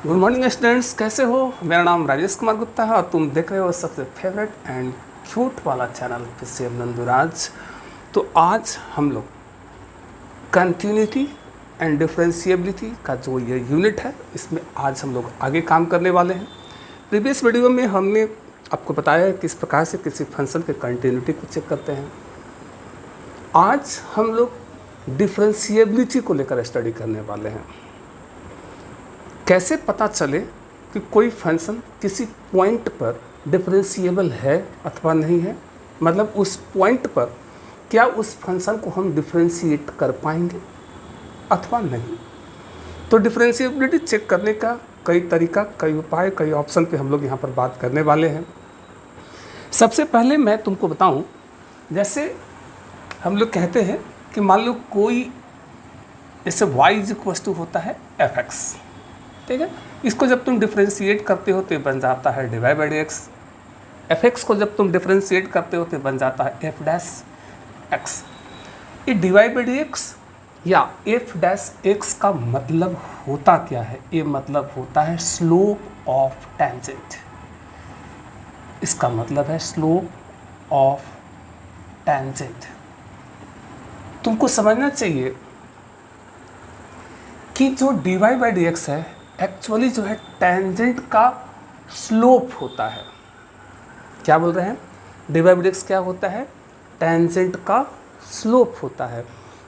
Good morning students, कैसे हो। मेरा नाम राजेश कुमार गुप्ता है और तुम देख रहे हो सबसे फेवरेट एंड क्यूट वाला चैनल पीसीएम नंदुराज। तो आज हम लोग कंटिन्यूटी एंड डिफरेंशिएबिलिटी का जो ये यूनिट है, इसमें आज हम लोग आगे काम करने वाले हैं। प्रीवियस वीडियो में हमने आपको बताया है किस प्रकार से किसी फंक्शन के कंटिन्यूटी को चेक करते हैं। आज हम लोग डिफरेंशिएबिलिटी को लेकर स्टडी करने वाले हैं। कैसे पता चले कि कोई फंक्शन किसी पॉइंट पर डिफरेंशिएबल है अथवा नहीं है, मतलब उस पॉइंट पर क्या उस फंक्शन को हम डिफरेंशिएट कर पाएंगे अथवा नहीं। तो डिफरेंशिएबिलिटी चेक करने का कई तरीका, कई उपाय, कई ऑप्शन पे हम लोग यहाँ पर बात करने वाले हैं। सबसे पहले मैं तुमको बताऊं, जैसे हम लोग कहते हैं कि मान लो कोई जैसे y इज इक्वल टू होता है fx, ठीक है। इसको जब तुम डिफरेंशिएट करते हो तो बन जाता है डिवाइड बाई एक्स। fx को जब तुम डिफरेंशिएट करते हो तो बन जाता है f डैश x। ये डिवाइड बाई एक्स या f डैश एक्स का मतलब होता क्या है? ये मतलब होता है स्लोप ऑफ टेंजेंट। इसका मतलब है स्लोप ऑफ टेंजेंट। तुमको समझना चाहिए कि जो डिवाइड बाई डी एक्स है एक्चुअली जो है टेंजेंट का स्लोप होता है। क्या बोल रहे हैं? डिवाइड बाई डी एक्स क्या होता है? टेंजेंट का स्लोप होता है।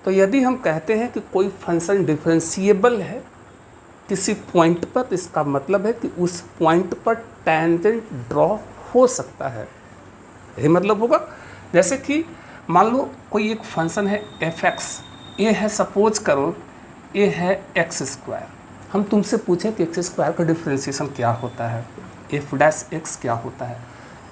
तो यदि हम कहते हैं कि कोई फंक्शन डिफरेंशिएबल है किसी पॉइंट पर, तो इसका मतलब है कि उस पॉइंट पर टेंजेंट ड्रॉ हो सकता है। यही मतलब होगा। जैसे कि मान लो कोई एक फंक्शन है एफ एक्स, ये है, सपोज करो ये है एक्स स्क्वायर। हम तुमसे पूछें कि एक्स स्क्वायर का डिफरेंशिएशन क्या होता है, एफ डैश एक्स क्या होता है,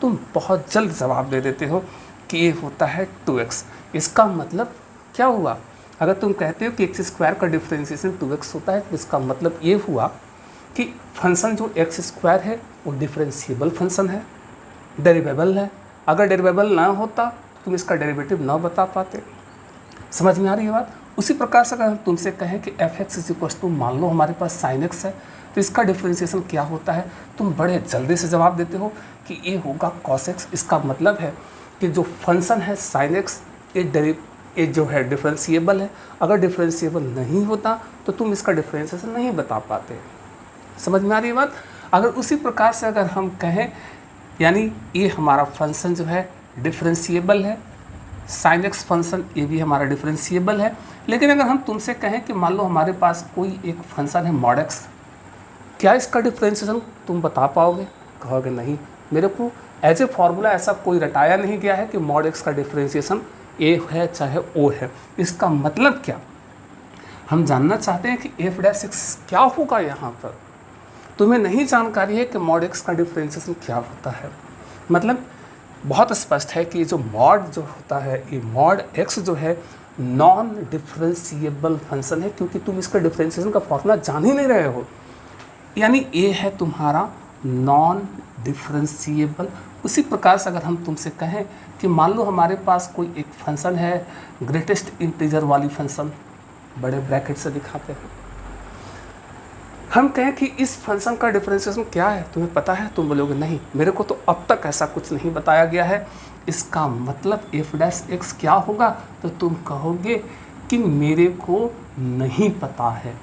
तुम बहुत जल्द जवाब दे देते हो कि ये होता है 2x। इसका मतलब क्या हुआ? अगर तुम कहते हो कि एक्स स्क्वायर का डिफरेंशिएशन 2x होता है तो इसका मतलब ये हुआ कि फंक्शन जो एक्स स्क्वायर है वो डिफरेंशिएबल फंक्शन है, डेरिवेबल है। अगर डेरिवेबल ना होता तो तुम इसका डेरिवेटिव ना बता पाते। समझ में आ रही है बात? उसी प्रकार से अगर हम तुमसे कहें कि f x is equal to, मान लो हमारे पास साइन एक्स है, तो इसका डिफरेंशिएशन क्या होता है, तुम बड़े जल्दी से जवाब देते हो कि ये होगा कॉस एक्स। इसका मतलब है कि जो फंक्शन है साइन एक्स ये जो है डिफरेंशिएबल है। अगर डिफरेंशिएबल नहीं होता तो तुम इसका डिफरेंशिएशन नहीं बता पाते। समझ में आ रही है बात? अगर उसी प्रकार से अगर हम कहें, यानी ये हमारा फंक्शन जो है डिफरेंशिएबल है, साइन एक्स फंक्शन ये भी हमारा डिफरेंशिएबल है। लेकिन अगर हम तुमसे कहें कि मान लो हमारे पास कोई एक फंक्शन है मॉड एक्स, क्या इसका डिफरेंशिएशन तुम बता पाओगे? कहोगे नहीं, मेरे को एज ए फॉर्मूला ऐसा कोई रटाया नहीं गया है कि मॉड एक्स का डिफरेंशिएशन ए है चाहे ओ है। इसका मतलब क्या? हम जानना चाहते हैं कि एफ डैश एक्स क्या होगा। यहाँ पर तुम्हें नहीं जानकारी है कि मॉड एक्स का डिफरेंशिएशन क्या होता है। मतलब बहुत स्पष्ट है कि जो मॉड जो होता है, ये मॉड एक्स जो है नॉन डिफरेंशिएबल फंक्शन है, क्योंकि तुम इसका डिफरेंशिएशन का फॉर्मूला जान ही नहीं रहे हो। यानी ये है तुम्हारा नॉन डिफरेंशिएबल। उसी प्रकार से अगर हम तुमसे कहें कि मान लो हमारे पास कोई एक फंक्शन है ग्रेटेस्ट इंटीजर वाली फंक्शन, बड़े ब्रैकेट से दिखाते हैं, हम कहें कि इस फंक्शन का डिफरेंशिएशन क्या है, तुम्हें पता है? तुम बोलोगे नहीं, मेरे को तो अब तक ऐसा कुछ नहीं बताया गया है। इसका मतलब एफ डैश एक्स क्या होगा? तो तुम कहोगे कि मेरे को नहीं पता है,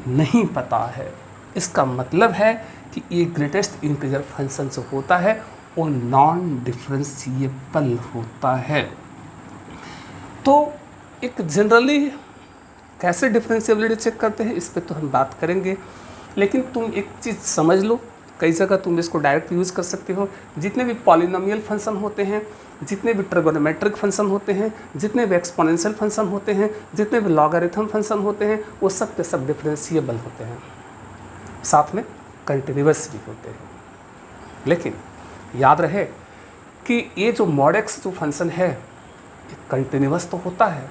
नहीं पता है। इसका मतलब है कि ये ग्रेटेस्ट इंटीजर फंक्शन जो होता है वो नॉन डिफरेंशिएबल होता है। तो एक जनरली कैसे डिफरेंशिएबिलिटी चेक करते हैं इस पर तो हम बात करेंगे, लेकिन तुम एक चीज़ समझ लो, कई जगह तुम इसको डायरेक्ट यूज़ कर सकते हो। जितने भी पॉलिनोमियल फंक्शन होते हैं, जितने भी ट्रिगोनोमेट्रिक फंक्शन होते हैं, जितने भी एक्सपोनेंशियल फंक्शन होते हैं, जितने भी लॉगरिथम फंक्शन होते हैं, वो सब के सब डिफरेंशिएबल होते हैं, साथ में कंटिन्यूअस भी होते हैं। लेकिन याद रहे कि ये जो मॉड एक्स जो फंक्शन है कंटिन्यूअस तो होता है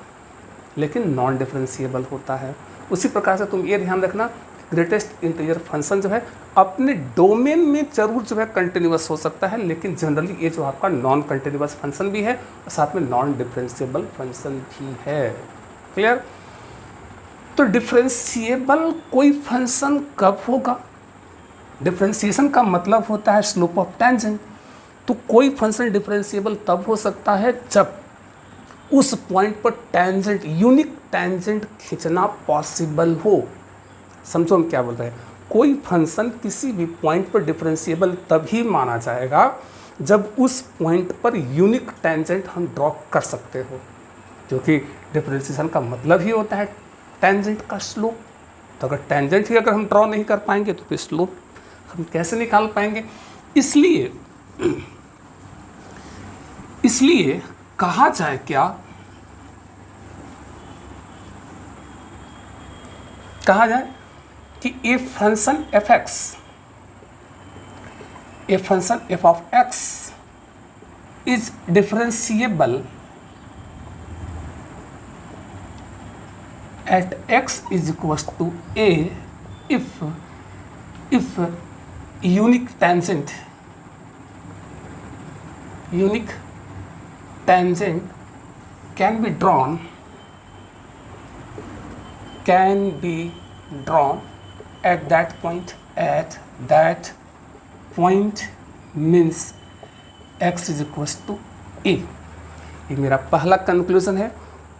लेकिन नॉन डिफरेंशिएबल होता है। उसी प्रकार से तुम ये ध्यान रखना, ग्रेटेस्ट इंटीजर फंक्शन जो है अपने डोमेन में जरूर जो है कंटिन्यूअस हो सकता है, लेकिन जनरली ये जो आपका नॉन कंटिन्यूअस फंक्शन भी है और साथ में नॉन डिफरेंशिएबल फंक्शन भी है। क्लियर? तो डिफरेंशिएबल कोई फंक्शन कब होगा? डिफरेंशिएशन का मतलब होता है स्लोप ऑफ टेंजेंट। तो कोई फंक्शन डिफरेंशिएबल तब हो सकता है जब उस पॉइंट पर टेंजेंट, यूनिक टेंजेंट खींचना पॉसिबल हो। समझो हम क्या बोल रहे हैं। कोई फंक्शन किसी भी पॉइंट पर डिफरेंशिएबल तभी माना जाएगा जब उस पॉइंट पर यूनिक टेंजेंट हम ड्रॉ कर सकते हो, क्योंकि डिफरेंशिएशन का मतलब ही होता है टेंजेंट का स्लोप। तो अगर टेंजेंट ही अगर हम ड्रॉ नहीं कर पाएंगे तो फिर स्लोप हम कैसे निकाल पाएंगे। इसलिए कहा जाए क्या, कहा जाए कि a function f of x is differentiable at x is equals to a if unique tangent can be drawn at that point means x is equals to a। ये मेरा पहला कंक्लूजन है।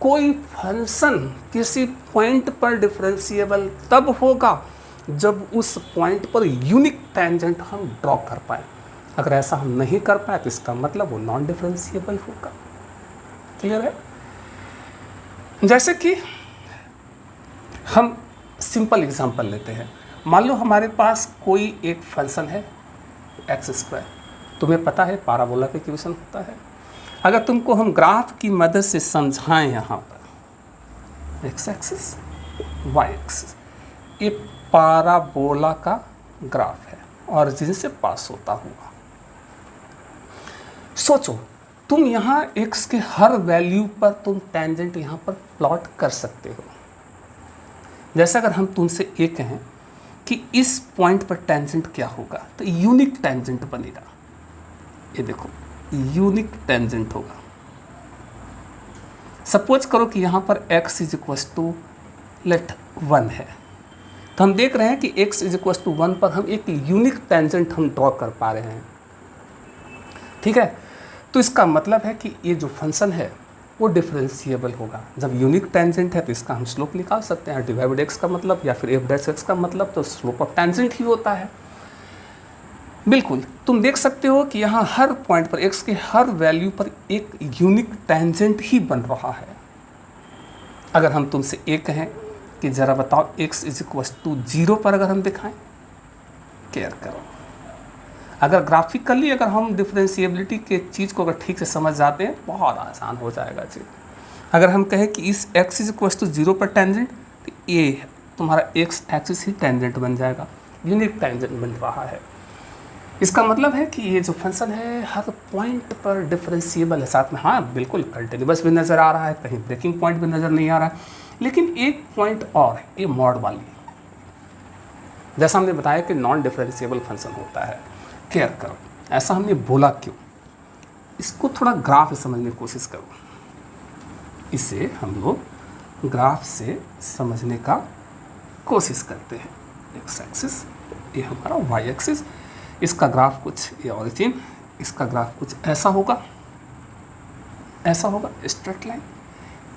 कोई फंक्शन किसी पॉइंट पर differentiable तब होगा जब उस पॉइंट पर यूनिक टेंजेंट हम ड्रॉ कर पाए। अगर ऐसा हम नहीं कर पाए तो इसका मतलब वो नॉन डिफरेंशिएबल होगा। क्लियर है? जैसे कि हम सिंपल एग्जांपल लेते हैं। मान लो हमारे पास कोई एक फंक्शन है x²। तुम्हें पता है पाराबोला का इक्वेशन होता है। अगर तुमको हम ग्राफ की मदद से समझाएं, यहाँ पर x एक्सिस y एक्सिस, ये पाराबोला का ग्राफ है और जिनसे पास होता हुआ। सोचो तुम यहाँ x के हर वैल्यू पर तुम टेंजेंट यहाँ पर प्लॉट कर सकते हो। जैसे अगर हम तुमसे ये कहें कि इस पॉइंट पर टेंजेंट क्या होगा, तो यूनिक टेंजेंट बनेगा। ये देखो यूनिक टेंजेंट होगा। सपोज करो कि यहाँ पर x is equal to let 1 है, तो हम देख रहे हैं कि x इज इक्वल टू 1 पर हम एक यूनिक टेंजेंट हम ड्रॉ कर पा रहे हैं। ठीक है, तो इसका मतलब है कि ये जो फंक्शन है वो डिफरेंशिएबल होगा। जब यूनिक टेंजेंट है तो इसका हम स्लोप निकाल सकते हैं। डिवाइड x का मतलब या फिर f डैश x का मतलब तो स्लोप ऑफ टेंजेंट ही होता है। बिल्कुल, तुम देख सकते हो कि यहाँ हर पॉइंट पर x के हर वैल्यू पर एक यूनिक टेंजेंट ही बन रहा है। अगर हम तुमसे एक कहें कि ज़रा बताओ x इज इक्वल टू 0 पर अगर हम दिखाएं, केयर करो। अगर ग्राफिकली अगर हम डिफरेंशिएबिलिटी के चीज़ को अगर ठीक से समझ जाते हैं बहुत आसान हो जाएगा जी। अगर हम कहें कि इस x इज इक्वल टू 0 पर टेंजेंट, तो ये तुम्हारा x एक्सिस ही टेंजेंट बन जाएगा, यूनिक टेंजेंट बन रहा है। इसका मतलब है कि ये जो फंक्शन है हर पॉइंट पर डिफरेंशिएबल है। साथ में हाँ बिल्कुल कंटिन्यूअस भी नज़र आ रहा है, कहीं ब्रेकिंग पॉइंट भी नज़र नहीं आ रहा है। लेकिन एक पॉइंट और है, ये मॉड वाली, जैसा हमने बताया कि नॉन डिफरेंशिएबल फंक्शन होता है। केयर करो, ऐसा हमने बोला क्यों, इसको थोड़ा ग्राफ से समझने की कोशिश करो। इसे हम लोग ग्राफ से समझने का कोशिश करते हैं। एक्स एक्सिस, ये हमारा वाई एक्सिस, इसका ग्राफ कुछ ये ऑरिजिन, इसका ग्राफ कुछ ऐसा होगा, ऐसा होगा स्ट्रेट लाइन।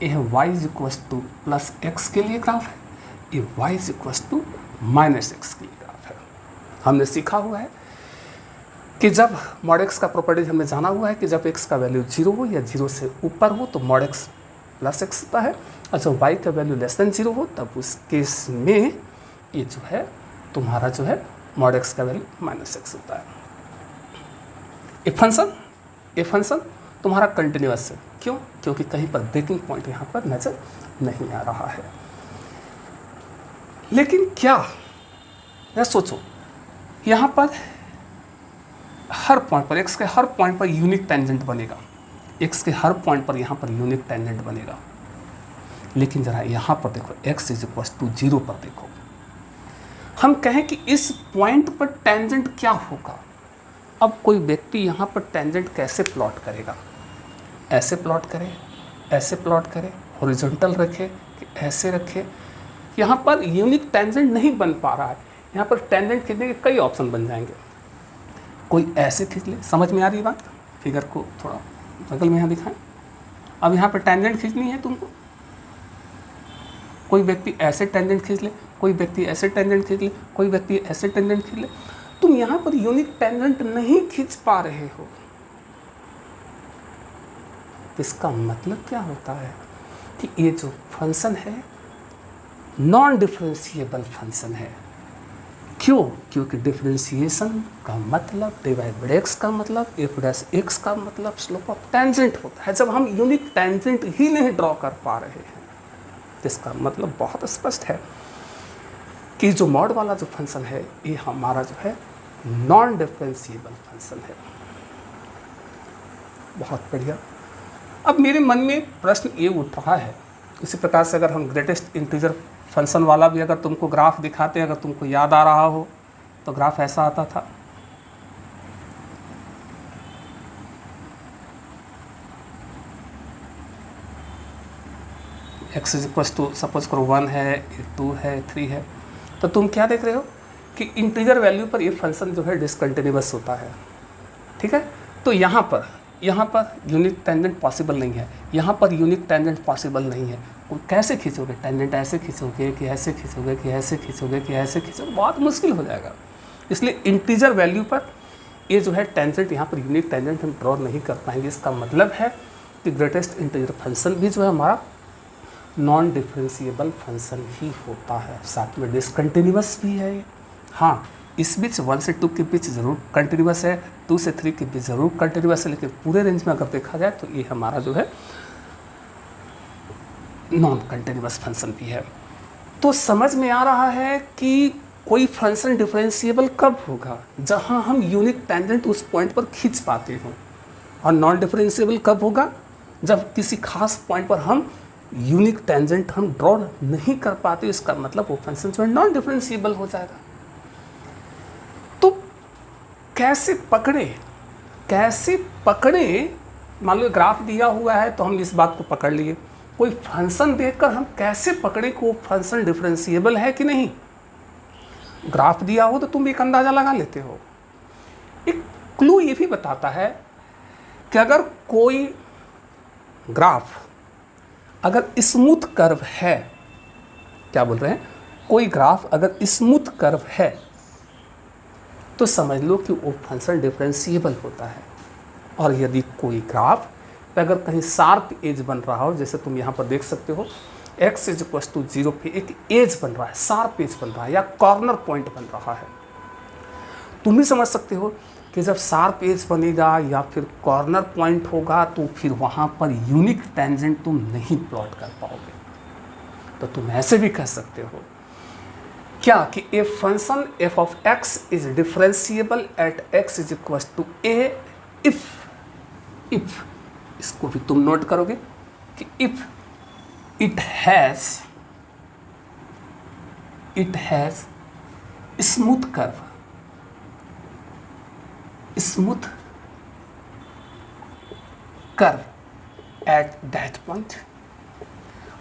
ये है y is equal to plus x के लिए ग्राफ है, ये y is equal to minus x के लिए ग्राफ है। हमने सीखा हुआ है कि जब मॉड एक्स का प्रॉपर्टीज हमने जाना हुआ है कि जब x का वैल्यू 0 हो या 0 से ऊपर हो तो मॉड एक्स प्लस एक्स होता है, और जब y का वैल्यू लेस देन 0 हो तब उस केस में ये जो है तुम्हारा जो है मॉड एक्स का वैल्यू माइनस एक्स होता है। ये फंक्शन तुम्हारा कंटिन्यूअस है। क्यों? क्योंकि कहीं पर ब्रेकिंग पॉइंट यहाँ पर नज़र नहीं आ रहा है। लेकिन क्या या सोचो यहाँ पर हर पॉइंट पर x के हर पॉइंट पर यूनिक टेंजेंट बनेगा, x के हर पॉइंट पर यहाँ पर यूनिक टेंजेंट बनेगा। लेकिन ज़रा यहाँ पर देखो x इज इक्वल टू 0 पर देखो, हम कहें कि इस पॉइंट पर टेंजेंट क्या होगा। अब कोई व्यक्ति यहाँ पर टेंजेंट कैसे प्लॉट करेगा? ऐसे प्लॉट करे, ऐसे प्लॉट करे, हॉरिजॉन्टल रखे कि ऐसे रखे। यहाँ पर यूनिक टेंजेंट नहीं बन पा रहा है, यहाँ पर टेंजेंट खींचने के कई ऑप्शन बन जाएंगे। कोई ऐसे खींच ले, समझ में आ रही बात? फिगर को थोड़ा बगल में यहाँ दिखाएं। अब यहाँ पर टेंजेंट खींचनी है तुमको, कोई व्यक्ति ऐसे टेंजेंट खींच ले, कोई व्यक्ति ऐसे टेंजेंट खींच ले, कोई व्यक्ति ऐसे टेंजेंट खींच ले। तुम यहाँ पर यूनिक टेंजेंट नहीं खींच पा रहे हो, इसका मतलब क्या होता है कि ये जो फंक्शन है नॉन डिफरेंशिएबल फंक्शन है। क्यों? क्योंकि डिफरेंशिएशन का मतलब डिवाइड बाय एक्स का मतलब एफ डैश एक्स का मतलब स्लोप ऑफ टेंजेंट होता है। जब हम यूनिक टेंजेंट ही नहीं ड्रॉ कर पा रहे हैं तो इसका मतलब बहुत स्पष्ट है कि जो मॉड वाला जो फंक्शन है ये हमारा जो है नॉन डिफरेंशिएबल फंक्शन है। बहुत बढ़िया। अब मेरे मन में प्रश्न ये उठ रहा है, इसी प्रकार से अगर हम ग्रेटेस्ट इंटीजर फंक्शन वाला भी अगर तुमको ग्राफ दिखाते, अगर तुमको याद आ रहा हो तो ग्राफ ऐसा आता था। x is equal to suppose करो 1 है, 2 है, 3 है, तो तुम क्या देख रहे हो कि इंटीजर वैल्यू पर ये फंक्शन जो है डिसकंटिन्यूअस होता है। ठीक है, तो यहाँ पर यूनिक टेंजेंट पॉसिबल नहीं है, यहाँ पर यूनिक टेंजेंट पॉसिबल नहीं है। कैसे खींचोगे टेंजेंट? ऐसे खींचोगे कि ऐसे खींचोगे कि ऐसे खींचोगे कि ऐसे खींचोगे? बहुत मुश्किल हो जाएगा। इसलिए इंटीजर वैल्यू पर ये जो है टेंजेंट, यहाँ पर यूनिक टेंजेंट हम ड्रॉ नहीं कर पाएंगे। इसका मतलब है कि ग्रेटेस्ट इंटीजर फंक्शन भी जो है हमारा नॉन डिफरेंशिएबल फंक्शन ही होता है, साथ में डिसकंटिन्यूअस भी है। हाँ, इस बीच 1 से 2 के बीच ज़रूर कंटिन्यूअस है, 2 से 3 के बीच ज़रूर कंटिन्यूअस है, लेकिन पूरे रेंज में अगर देखा जाए तो ये हमारा जो है नॉन कंटिन्यूअस फंक्शन भी है। तो समझ में आ रहा है कि कोई फंक्शन डिफरेंशिएबल कब होगा? जहाँ हम यूनिक टेंजेंट उस पॉइंट पर खींच पाते हों। और नॉन डिफरेंशिएबल कब होगा? जब किसी खास पॉइंट पर हम यूनिक टेंजेंट हम ड्रॉ नहीं कर पाते, इसका मतलब वो फंक्शन जो है नॉन डिफरेंशिएबल हो जाएगा। तो कैसे पकड़े? मान लो ग्राफ दिया हुआ है तो हम इस बात को पकड़ लिए। कोई फंक्शन देखकर हम कैसे पकड़े कि वो फंक्शन डिफरेंशिएबल है कि नहीं? ग्राफ दिया हो तो तुम एक अंदाज़ा लगा लेते हो। एक क्लू ये भी बताता है कि अगर कोई ग्राफ अगर स्मूथ कर्व है, क्या बोल रहे हैं, कोई ग्राफ अगर स्मूथ कर्व है तो समझ लो कि वो फंक्शन डिफरेंशिएबल होता है। और यदि कोई ग्राफ पे अगर कहीं शार्प एज बन रहा हो, जैसे तुम यहाँ पर देख सकते हो x इज इक्वल टू 0 पे एक एज बन रहा है, शार्प एज बन रहा है या कॉर्नर पॉइंट बन रहा है, तुम भी समझ सकते हो कि जब शार्प एज बनेगा या फिर कॉर्नर पॉइंट होगा तो फिर वहाँ पर यूनिक टेंजेंट तुम नहीं प्लॉट कर पाओगे। तो तुम ऐसे भी कह सकते हो क्या कि a function f of x is differentiable at x is equal to a if इसको भी तुम नोट करोगे कि if it has smooth curve at that point.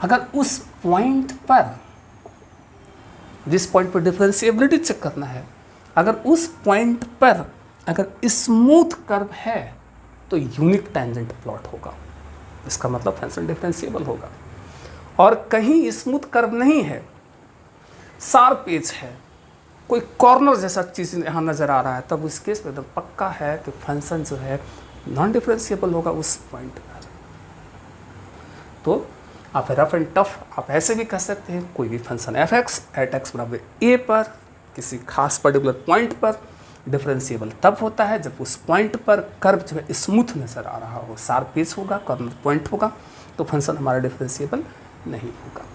अगर उस पॉइंट पर, जिस पॉइंट पर डिफरेंशिएबिलिटी चेक करना है, अगर उस पॉइंट पर अगर स्मूथ कर्व है तो यूनिक टेंजेंट प्लॉट होगा, इसका मतलब फंक्शन डिफरेंशिएबल होगा। और कहीं स्मूथ कर्व नहीं है, शार्प एज है, कोई कॉर्नर जैसा चीज़ यहाँ नज़र आ रहा है, तब उस केस में एकदम पक्का है कि फंक्शन जो है नॉन डिफरेंशिएबल होगा उस पॉइंट पर। तो आप रफ एंड टफ आप ऐसे भी कह सकते हैं, कोई भी function f x at x बराबर ए पर किसी खास पर्टिकुलर पॉइंट पर डिफरेंशिएबल तब होता है जब उस पॉइंट पर कर्व जो है स्मूथ नज़र आ रहा हो, शार्प एज होगा, कॉर्नर पॉइंट होगा, तो फंक्शन हमारा डिफरेंशिएबल नहीं होगा।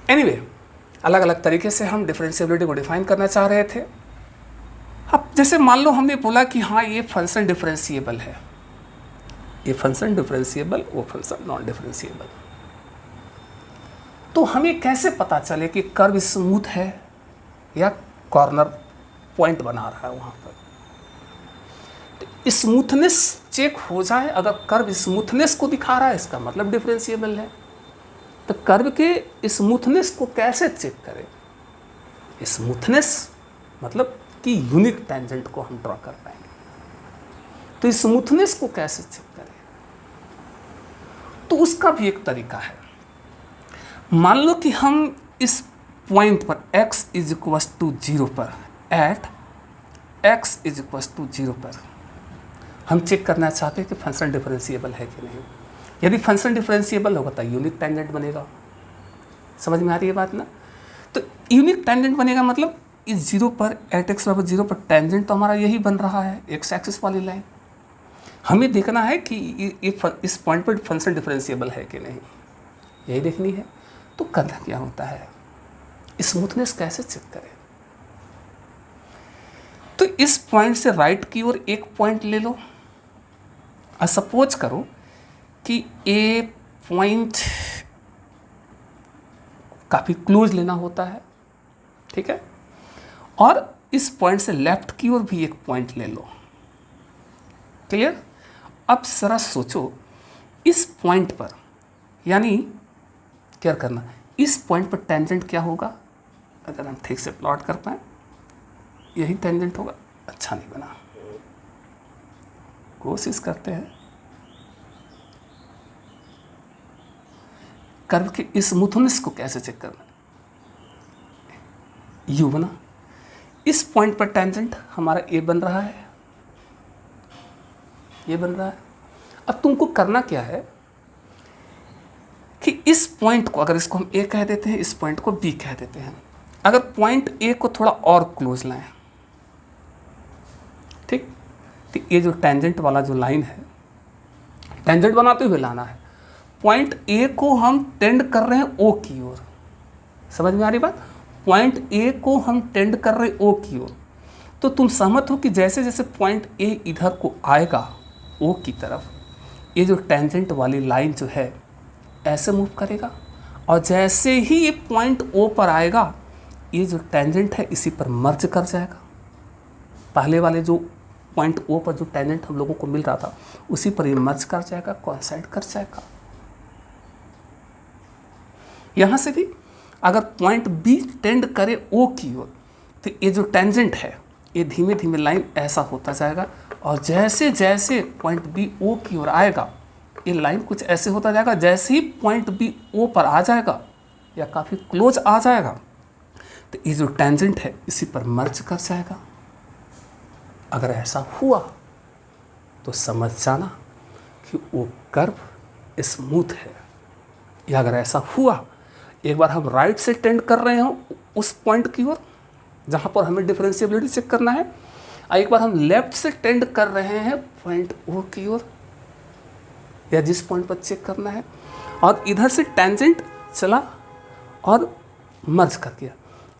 एनीवे, अलग अलग तरीके से हम डिफरेंशिएबिलिटी को डिफाइन करना चाह रहे थे। अब जैसे मान लो हमने बोला कि हाँ ये फंक्शन डिफरेंशिएबल है, ये फंक्शन डिफरेंशिएबल, वो फंक्शन नॉन डिफरेंशिएबल, तो हमें कैसे पता चले कि कर्व स्मूथ है या कॉर्नर पॉइंट बना रहा है वहाँ पर? तो स्मूथनेस चेक हो जाए, अगर कर्व स्मूथनेस को दिखा रहा है इसका मतलब डिफरेंशिएबल है। तो कर्व के स्मूथनेस को कैसे चेक करें? स्मूथनेस मतलब कि यूनिक टेंजेंट को हम ड्रॉ कर पाएंगे। तो स्मूथनेस को कैसे चेक करें, तो उसका भी एक तरीका है। मान लो कि हम इस पॉइंट पर x इज इक्वस टू 0 पर, at x is equals to 0 पर हम चेक करना चाहते हैं कि फंक्शन डिफरेंशिएबल है कि नहीं। यदि फंक्शन डिफरेंशिएबल होगा तो यूनिक टेंजेंट बनेगा। समझ में आ रही है बात ना। तो यूनिक टेंजेंट बनेगा मतलब इस 0 पर एट एक्स बराबर 0 पर टेंजेंट तो हमारा यही बन रहा है, एक्स एक्सिस वाली लाइन। हमें देखना है कि इस पॉइंट पर फंक्शन डिफरेंशिएबल है कि नहीं, यही देखनी है। तो करना क्या होता है, स्मूथनेस कैसे चेक करें। तो इस पॉइंट से राइट की ओर एक पॉइंट ले लो और सपोज करो कि ए पॉइंट काफ़ी क्लोज लेना होता है, ठीक है। और इस पॉइंट से लेफ्ट की ओर भी एक पॉइंट ले लो। क्लियर। अब जरा सोचो इस पॉइंट पर, यानी क्या करना, इस पॉइंट पर टेंजेंट क्या होगा। अगर हम ठीक से प्लॉट कर पाए यही टेंजेंट होगा। अच्छा नहीं बना, कोशिश करते हैं। कर्व के स्मूथनेस को कैसे चेक करना, यू बना। इस पॉइंट पर टेंजेंट हमारा ए बन रहा है, ये बन रहा है। अब तुमको करना क्या है कि इस पॉइंट को, अगर इसको हम ए कह देते हैं, इस पॉइंट को बी कह देते हैं। अगर पॉइंट ए को थोड़ा और क्लोज लाएं, ठीक, तो ये जो टेंजेंट वाला जो लाइन है, टेंजेंट बनाते हुए लाना है। पॉइंट ए को हम टेंड कर रहे हैं ओ की ओर। समझ में आ रही बात। पॉइंट ए को हम टेंड कर रहे हैं ओ की ओर। तो तुम सहमत हो कि जैसे जैसे पॉइंट ए इधर को आएगा ओ की तरफ, ये जो टेंजेंट वाली लाइन जो है ऐसे मूव करेगा, और जैसे ही ये पॉइंट ओ पर आएगा ये जो टेंजेंट है इसी पर मर्ज कर जाएगा। पहले वाले जो पॉइंट ओ पर जो टेंजेंट हम लोगों को मिल रहा था उसी पर ये मर्ज कर जाएगा, कोइंसाइड कर जाएगा। यहाँ से भी अगर पॉइंट बी टेंड करे ओ की ओर, तो ये जो टेंजेंट है ये धीमे धीमे लाइन ऐसा होता जाएगा, और जैसे जैसे पॉइंट बी ओ की ओर आएगा ये लाइन कुछ ऐसे होता जाएगा। जैसे ही पॉइंट बी ओ पर आ जाएगा या काफ़ी क्लोज आ जाएगा तो ये जो टेंजेंट है इसी पर मर्ज कर जाएगा। अगर ऐसा हुआ तो समझ जाना कि वो कर्व स्मूथ है। या अगर ऐसा हुआ, एक बार हम राइट से टेंड कर रहे हो उस पॉइंट की ओर जहाँ पर हमें डिफरेंशिएबिलिटी चेक करना है, और एक बार हम लेफ्ट से टेंड कर रहे हैं पॉइंट ओ की ओर या जिस पॉइंट पर चेक करना है, और इधर से टेंजेंट चला और मर्ज कर गया,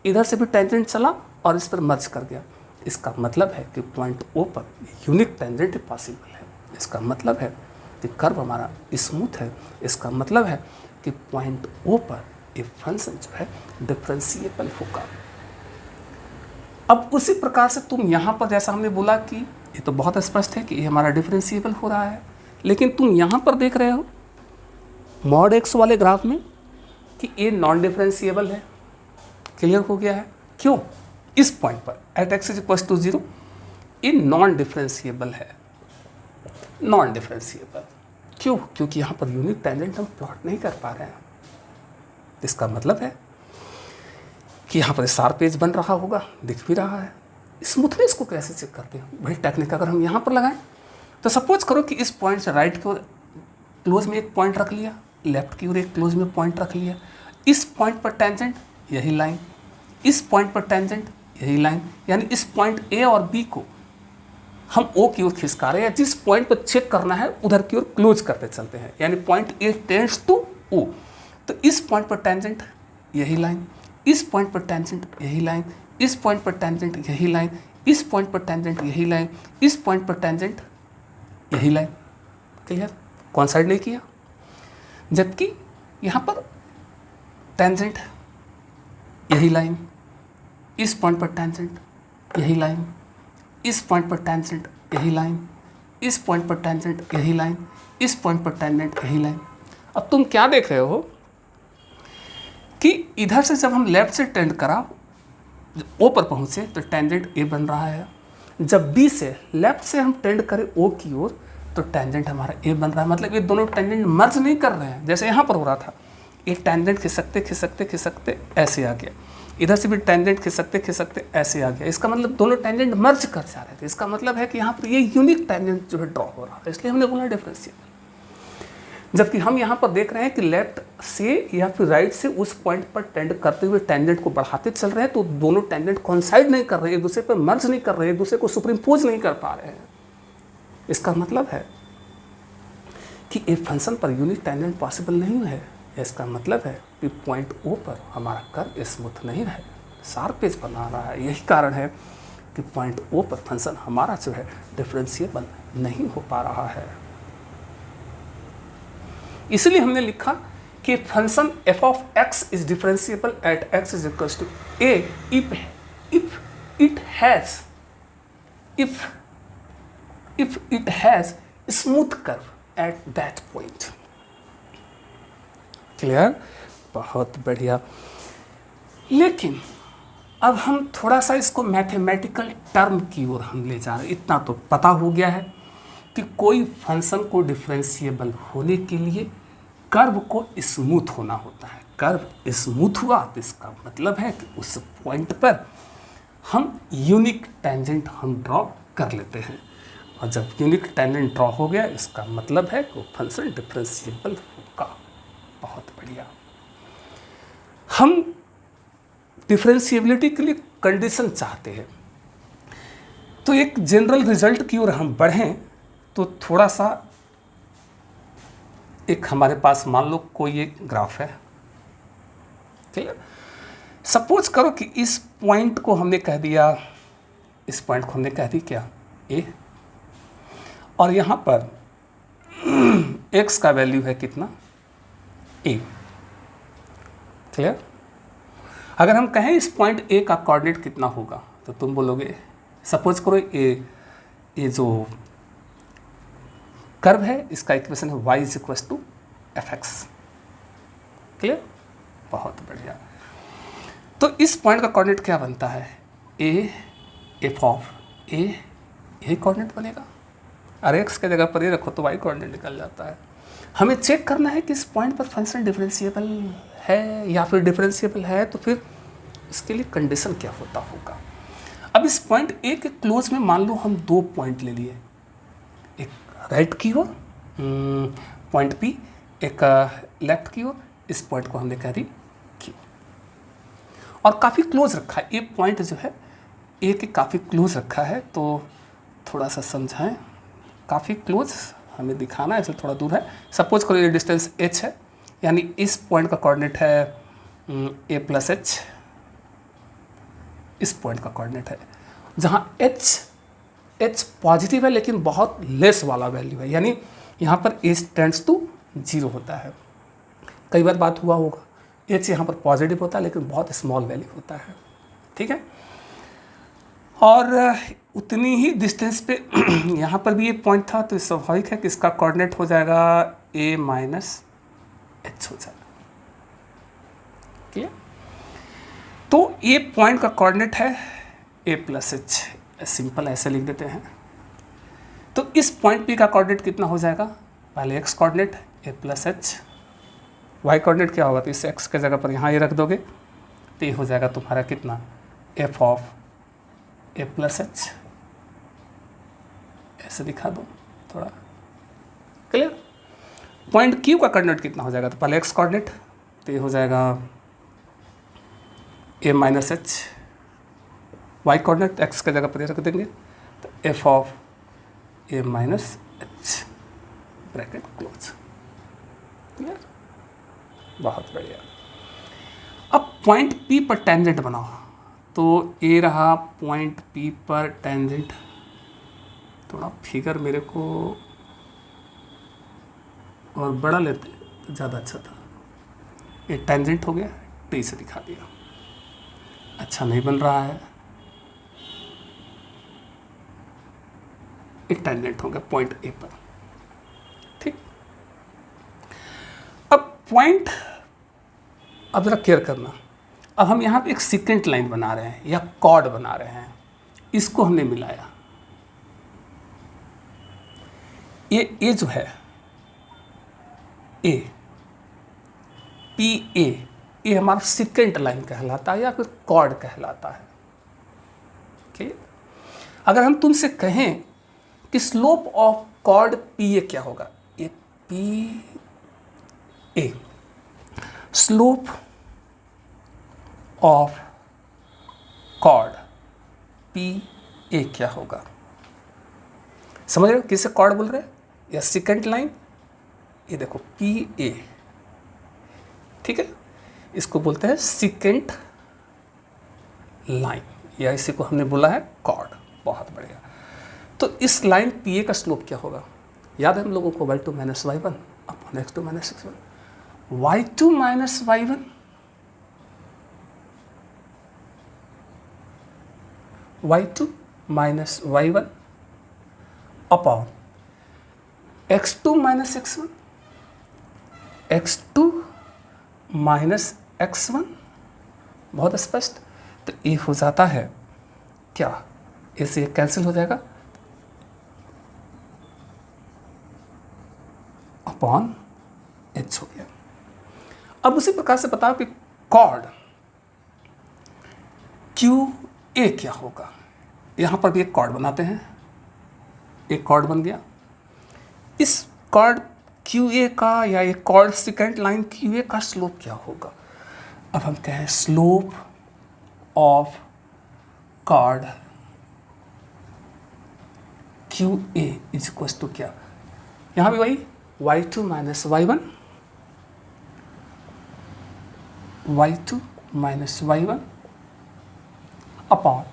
इधर से भी टेंजेंट चला और इस पर मर्ज कर गया। इसका मतलब है कि पॉइंट ओ पर यूनिक टेंजेंट पॉसिबल है। इसका मतलब है कि कर्व हमारा स्मूथ है। इसका मतलब है कि पॉइंट ओ पर ये फंक्शन जो है डिफरेंशिएबल होगा। अब उसी प्रकार से तुम यहाँ पर जैसा हमने बोला कि ये तो बहुत स्पष्ट है कि ये हमारा डिफरेंशिएबल हो रहा है, लेकिन तुम यहाँ पर देख रहे हो मॉड एक्स वाले ग्राफ में कि ये नॉन डिफरेंशिएबल है। क्लियर हो गया है क्यों? इस पॉइंट पर at x is equal to 0 ये नॉन डिफरेंशिएबल है। नॉन डिफरेंशिएबल क्यों? क्योंकि यहाँ पर यूनिक टेंजेंट हम प्लॉट नहीं कर पा रहे हैं। इसका मतलब है कि यहाँ पर शार्प एज बन रहा होगा, दिख भी रहा है। स्मूथनेस को कैसे चेक करते हैं? वही टेक्निक अगर हम यहाँ पर लगाएं तो सपोज करो कि इस पॉइंट से राइट की ओर क्लोज में एक पॉइंट रख लिया, लेफ्ट की ओर एक क्लोज में पॉइंट रख लिया। इस पॉइंट पर टेंजेंट यही लाइन, इस पॉइंट पर टेंजेंट यही लाइन, यानी इस पॉइंट ए और बी को हम ओ की ओर खिसका रहे हैं। जिस पॉइंट पर चेक करना है उधर की ओर क्लोज करते चलते हैं, यानी point A tends to O. तो इस पॉइंट पर टेंजेंट यही लाइन, इस पॉइंट पर टेंजेंट यही लाइन, इस पॉइंट पर टेंजेंट यही लाइन, इस पॉइंट पर टेंजेंट यही लाइन, इस पॉइंट पर टेंजेंट यही लाइन। क्लियर? कोइंसाइड नहीं किया। जबकि यहाँ पर टेंजेंट यही लाइन, इस पॉइंट पर टेंजेंट यही लाइन, इस पॉइंट पर टेंजेंट यही लाइन, इस पॉइंट पर टेंजेंट यही लाइन, इस पॉइंट पर टेंजेंट यही लाइन। अब तुम क्या देख रहे हो कि इधर से जब हम लेफ्ट से टेंड करा ओ पर पहुँचे तो टेंजेंट ए बन रहा है। जब बी से लेफ्ट से हम टेंड करें ओ की ओर तो टेंजेंट हमारा ए बन रहा है। मतलब ये दोनों टेंजेंट मर्ज नहीं कर रहे हैं, जैसे यहाँ पर हो रहा था। एक टेंजेंट खिसकते खिसकते खिसकते ऐसे आ गया, इधर से भी टेंजेंट खिसकते खिसकते ऐसे आ गया। इसका मतलब दोनों टेंजेंट मर्ज कर जा रहे थे। इसका मतलब है कि यहाँ पर ये यूनिक टेंजेंट जो है ड्रॉ हो रहा है, इसलिए हमने बोला डिफरेंशिएबल। जबकि हम यहाँ पर देख रहे हैं कि लेफ्ट से या फिर राइट से उस पॉइंट पर टेंड करते हुए टेंजेंट को बढ़ाते चल रहे हैं, तो दोनों टेंजेंट कॉन्साइड नहीं कर रहे हैं, एक दूसरे पर मर्ज नहीं कर रहे हैं, एक दूसरे को सुपरइम्पोज नहीं कर पा रहे हैं। इसका मतलब है कि एक फंक्शन पर यूनिक टेंजेंट पॉसिबल नहीं है। इसका मतलब है कि पॉइंट ओ पर हमारा कर्व स्मूथ नहीं है, शार्प एज बना रहा है। यही कारण है कि पॉइंट ओ पर फंक्शन हमारा जो है डिफरेंशिएबल नहीं हो पा रहा है। इसलिए हमने लिखा कि function f of x is differentiable at x is equals to a if it has smooth curve at that point। Clear? बहुत बढ़िया। लेकिन अब हम थोड़ा सा इसको मैथमेटिकल टर्म की ओर हम ले जा रहे हैं। इतना तो पता हो गया है कि कोई फंक्शन को डिफरेंशिएबल होने के लिए कर्व को स्मूथ होना होता है। कर्व स्मूथ हुआ तो इसका मतलब है कि उस पॉइंट पर हम यूनिक टेंजेंट हम ड्रॉ कर लेते हैं, और जब यूनिक टेंजेंट ड्रॉ हो गया इसका मतलब है कि वो फंक्शन डिफरेंशिएबल होगा। बहुत बढ़िया। हम डिफरेंशिएबिलिटी के लिए कंडीशन चाहते हैं, तो एक जनरल रिजल्ट की ओर हम बढ़ें तो थोड़ा सा एक हमारे पास मान लो कोई एक ग्राफ है, ठीक है। सपोज करो कि इस पॉइंट को हमने कह दिया, इस पॉइंट को हमने कह दी क्या ए, और यहाँ पर x का वैल्यू है कितना a। क्लियर? अगर हम कहें इस पॉइंट a का कोऑर्डिनेट कितना होगा तो तुम बोलोगे, सपोज करो ये जो कर्व है इसका इक्वेशन है y is equal to fx। Clear? बहुत बढ़िया। तो इस पॉइंट का कोऑर्डिनेट क्या बनता है a f ऑफ a, यही कोऑर्डिनेट बनेगा। और x के जगह पर ये रखो तो y कोऑर्डिनेट निकल जाता है। हमें चेक करना है कि इस पॉइंट पर फंक्शन डिफरेंशिएबल है या फिर डिफरेंशिएबल है, तो फिर इसके लिए कंडीशन क्या होता होगा। अब इस पॉइंट ए के क्लोज में मान लो हम दो पॉइंट ले लिए, एक राइट की ओर पॉइंट पी, एक लेफ्ट की ओर, इस पॉइंट को हमने कह दी क्यू, और काफ़ी क्लोज रखा है। ये पॉइंट जो है ए के काफ़ी क्लोज रखा है, तो थोड़ा सा समझाएं। काफ़ी क्लोज हमें दिखाना है, इसलिए थोड़ा दूर है। सपोज करो ये डिस्टेंस h है, यानी इस पॉइंट का कोऑर्डिनेट है a प्लस एच, इस पॉइंट का कोऑर्डिनेट है, जहाँ h पॉजिटिव है लेकिन बहुत लेस वाला वैल्यू है, यानी यहाँ पर h टेंड्स टू 0 होता है। कई बार बात हुआ होगा h यहाँ पर पॉजिटिव होता है लेकिन बहुत स्मॉल वैल्यू होता है, ठीक है। और उतनी ही डिस्टेंस पे यहाँ पर भी ये पॉइंट था, तो स्वाभाविक है कि इसका कोऑर्डिनेट हो जाएगा a माइनस एच हो जाएगा। ठीक है, तो ये पॉइंट का कोऑर्डिनेट है a प्लस एच, सिंपल ऐसे लिख देते हैं। तो इस पॉइंट p का कोऑर्डिनेट कितना हो जाएगा, पहले x coordinate a plus H, y coordinate क्या होगा, तो इस x के जगह पर यहाँ ये रख दोगे तो ये हो जाएगा तुम्हारा कितना f of a plus H, ऐसे दिखा दो थोड़ा क्लियर। पॉइंट Q का कोऑर्डिनेट कितना हो जाएगा, तो पहले x कोऑर्डिनेट तो ये हो जाएगा a minus H, y coordinate x के जगह पर ये रख देंगे तो f of a minus H, bracket close. Clear? बहुत बढ़िया। अब पॉइंट P पर टेंजेंट बनाओ, तो ये रहा पॉइंट P पर टेंजेंट। थोड़ा फिगर मेरे को और बड़ा लेते तो ज़्यादा अच्छा था। ये टेंजेंट हो गया, T से दिखा दिया, अच्छा नहीं बन रहा है। एक टेंजेंट हो गया पॉइंट A पर, ठीक। अब पॉइंट, अब जरा केयर करना, अब हम यहाँ पे एक सीक्वेंट लाइन बना रहे हैं या कॉर्ड बना रहे हैं, इसको हमने मिलाया। ये जो है ए पी ए, ये हमारा सीक्वेंट लाइन कहलाता है या फिर कॉर्ड कहलाता है। ठीक, अगर हम तुमसे कहें कि slope of chord P A क्या होगा, ये P A, slope of chord P A क्या होगा? समझ रहे हो किसे कॉर्ड बोल रहे हैं या सेकेंड लाइन? ये देखो पी ए, ठीक है, इसको बोलते हैं सेकेंड लाइन या इसी को हमने बोला है कॉर्ड। बहुत बढ़िया। तो इस लाइन पी ए का स्लोप क्या होगा? याद है हम लोगों को y2 minus y1 upon x2 minus x1। y2 minus y1 y2 minus y1 upon x2 minus x1, x2 minus x1। बहुत स्पष्ट। तो ये हो जाता है क्या, इससे ये कैंसिल हो जाएगा अपॉन h हो गया। अब उसी प्रकार से बताओ कि कॉर्ड क्यू ए क्या होगा। यहां पर भी एक कॉर्ड बनाते हैं, एक कॉर्ड बन गया। इस कॉर्ड क्यू ए का या एक chord second line Q A का स्लोप क्या होगा? अब हम कहें slope of chord Q A is equal to क्या? यहां भी वही y2 minus y1, y2 minus y1 upon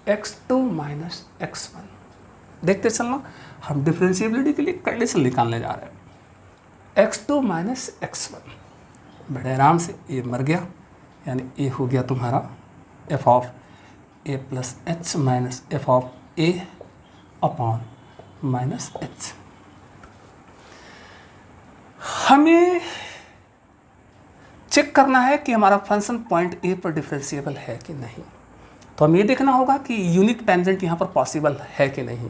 x2 minus x1। देखते चलना, हम डिफरेंशिएबिलिटी के लिए कंडीशन निकालने जा रहे हैं। x2 माइनस x1, बड़े आराम से ये मर गया, यानी ये हो गया तुम्हारा f of a plus h minus f of a upon minus h। हमें चेक करना है कि हमारा फंक्शन पॉइंट ए पर डिफरेंशिएबल है कि नहीं। तो हमें ये देखना होगा कि यूनिक टेंजेंट यहाँ पर पॉसिबल है कि नहीं।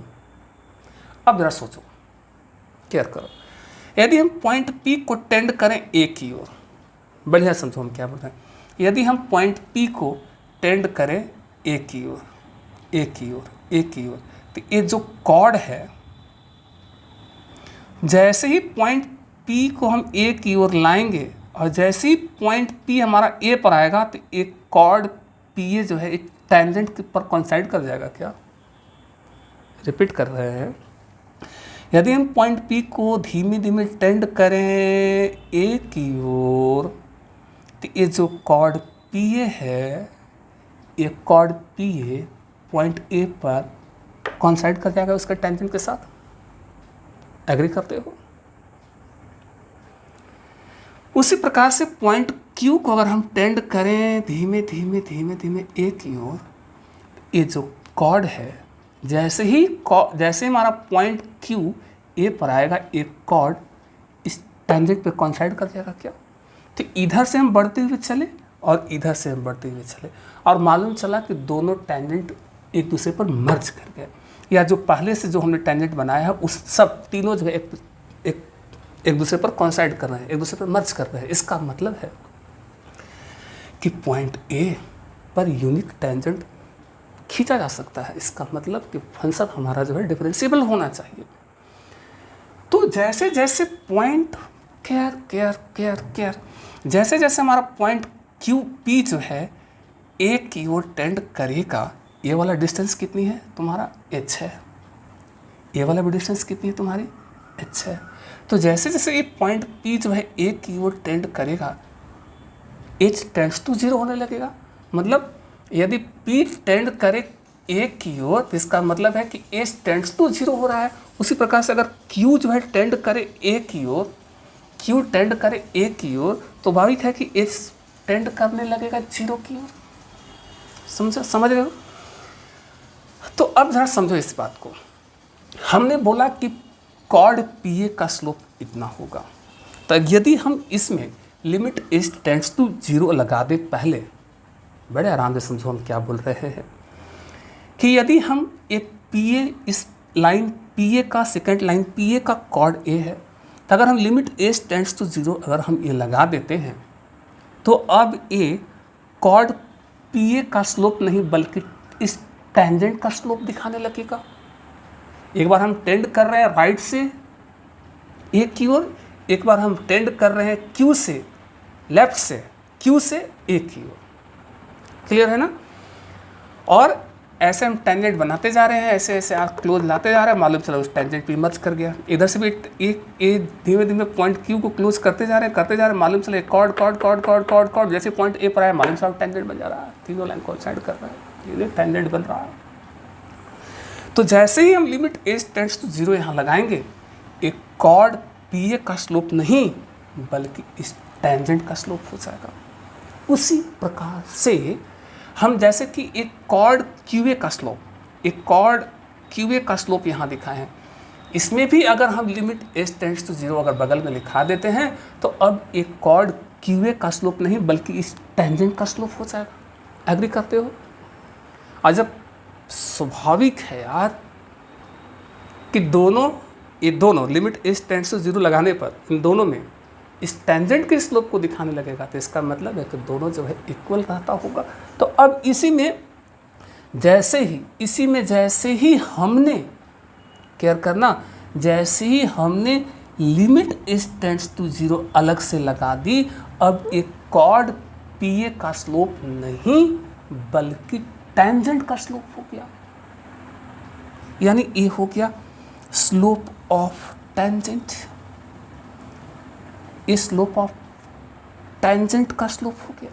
अब जरा सोचो, केयर करो, यदि हम पॉइंट पी को टेंड करें ए की ओर, बढ़िया समझो हम क्या बोल रहे हैं। यदि हम पॉइंट पी को टेंड करें ए की ओर, ए की ओर, ए की ओर, तो ये जो कॉर्ड है, जैसे ही पॉइंट पी को हम ए की ओर लाएंगे और जैसे ही पॉइंट पी हमारा ए पर आएगा तो एक कॉर्ड पी ए जो है एक टेंजेंट पर कोइंसाइड कर जाएगा। क्या? रिपीट कर रहे हैं, यदि हम पॉइंट पी को धीमे धीमे टेंड करें ए की ओर तो ये जो कॉर्ड पी ए है, ये chord P A point A पर कोइंसाइड कर जाएगा उसका टेंजेंट के साथ। एग्री करते हो? उसी प्रकार से पॉइंट क्यू को अगर हम टेंड करें धीमे धीमे धीमे धीमे ए की ओर, ये जो कॉर्ड है जैसे हमारा पॉइंट क्यू ए पर आएगा, एक कॉर्ड इस टेंजेंट पे कोइंसाइड कर जाएगा। क्या? तो इधर से हम बढ़ते हुए चले और इधर से हम बढ़ते हुए चले और मालूम चला कि दोनों टेंजेंट एक दूसरे पर मर्ज कर गए, या जो पहले से जो हमने टेंजेंट बनाया है उस सब तीनों जो है एक दूसरे पर कोइंसाइड कर रहे हैं, एक दूसरे पर मर्ज कर रहे हैं। इसका मतलब है कि पॉइंट ए पर यूनिक टेंजेंट खींचा जा सकता है। इसका मतलब कि फंक्शन हमारा जो है डिफरेंशिएबल होना चाहिए। तो जैसे जैसे पॉइंट केयर जैसे जैसे हमारा पॉइंट क्यू पी जो है ए की ओर टेंड करेगा, ये वाला डिस्टेंस कितनी है तुम्हारा? h है। ये वाला भी डिस्टेंस कितनी है तुम्हारी? h है। तो जैसे जैसे ये पॉइंट P जो है ए की ओर टेंड करेगा, h टेंड्स टू 0 होने लगेगा। मतलब यदि P टेंड करे ए की ओर तो इसका मतलब है कि h टेंड्स टू 0 हो रहा है। उसी प्रकार से अगर Q जो है टेंड करे ए की ओर, Q टेंड करे ए की ओर, तो भाविक है कि h टेंड करने लगेगा 0 की ओर। समझ रहे हो? तो अब जरा समझो इस बात को। हमने बोला कि कॉर्ड पी ए का स्लोप इतना होगा, तो यदि हम इसमें लिमिट h टेंड्स टू 0 लगा दे पहले, बड़े आराम से समझो हम क्या बोल रहे हैं कि यदि हम एक पी ए, इस लाइन पी ए का सेकेंड लाइन पी ए का कॉर्ड ए है, तो अगर हम लिमिट ए टेंड्स टू 0 अगर हम ये लगा देते हैं तो अब ए कॉर्ड पी ए का स्लोप नहीं बल्कि इस टेंजेंट का स्लोप दिखाने लगेगा। एक बार हम टेंड कर रहे हैं राइट से ए की ओर, एक बार हम टेंड कर रहे हैं क्यू से लेफ्ट से, क्यू से ए की ओर। क्लियर है ना? और ऐसे हम टेंजेंट बनाते जा रहे हैं, ऐसे ऐसे आप क्लोज लाते जा रहे हैं, मालूम चला उस टेंजेंट पे मर्ज कर गया। इधर से भी एक धीमे धीमे पॉइंट क्यू को क्लोज करते जा रहे हैं, मालूम चला chord chord chord chord chord chord, जैसे पॉइंट ए पर आया मालूम चला टेंजेंट बन जा रहा है, तीनों लाइन कोइंसाइड कर रहा है, ये टेंजेंट बन रहा है। तो जैसे ही हम लिमिट ए टेंड्स टू 0 यहाँ लगाएंगे, एक कॉर्ड पी ए का स्लोप नहीं बल्कि इस टेंजेंट का स्लोप हो जाएगा। उसी प्रकार से हम जैसे कि एक कॉर्ड क्यू ए का स्लोप, एक कॉर्ड क्यू ए का स्लोप यहाँ दिखाए हैं, इसमें भी अगर हम लिमिट एस टेंड्स टू 0 अगर बगल में लिखा देते हैं तो अब एक कॉर्ड क्यू ए का स्लोप नहीं बल्कि इस टेंजेंट का स्लोप हो जाएगा। एग्री करते हो? और जब स्वाभाविक है यार कि ये दोनों लिमिट एस टेंड्स टू 0 लगाने पर इन दोनों में इस टेंजेंट के स्लोप को दिखाने लगेगा, तो इसका मतलब है कि दोनों जो है इक्वल रहता होगा। तो अब इसी में जैसे ही हमने केयर करना, जैसे ही हमने लिमिट एस टेंड्स टू 0 अलग से लगा दी, अब एक कॉर्ड पी ए का स्लोप नहीं बल्कि टेंजेंट का स्लोप हो गया, यानी ए हो गया स्लोप ऑफ टेंजेंट, इस स्लोप ऑफ टेंजेंट का स्लोप हो गया।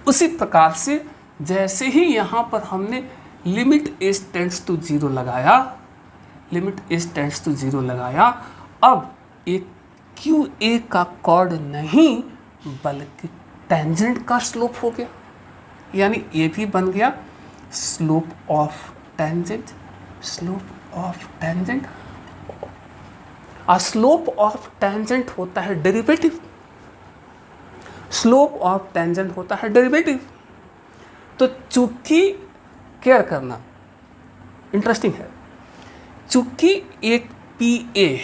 उसी प्रकार से जैसे ही यहाँ पर हमने लिमिट एस टेंड्स टू 0 लगाया, लिमिट एस टेंड्स टू 0 लगाया, अब एक क्यू ए का कॉर्ड नहीं बल्कि टेंजेंट का स्लोप हो गया, यानी ये भी बन गया slope of tangent, slope of tangent. Slope of tangent होता है डेरिवेटिव, स्लोप ऑफ टेंजेंट होता है डेरिवेटिव। तो चूंकि केयर करना इंटरेस्टिंग है, चूंकि एक पी ए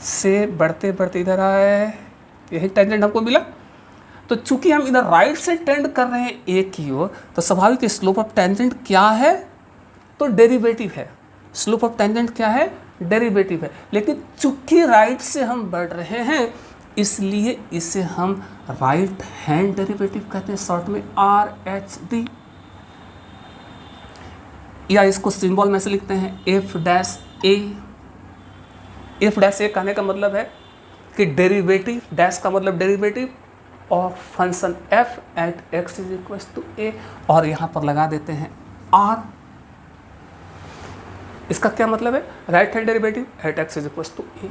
से बढ़ते बढ़ते इधर आए, यही टेंजेंट हमको मिला, तो चूंकि हम इधर राइट से टेंड कर रहे हैं ए की ओर, तो स्वाभाविक स्लोप ऑफ टेंजेंट क्या है? तो डेरिवेटिव है। स्लोप ऑफ टेंजेंट क्या है? डेरिवेटिव है। लेकिन चूंकि राइट से हम बढ़ रहे हैं इसलिए इसे हम राइट हैंड डेरिवेटिव कहते हैं, शॉर्ट में RHD, या इसको सिंबल में से लिखते हैं F-A। F-A कहने का मतलब है कि डेरिवेटिव, डैश का मतलब derivative of function f at x is equal to a, और यहाँ पर लगा देते हैं r। इसका क्या मतलब है? Right hand derivative at x is equal to a।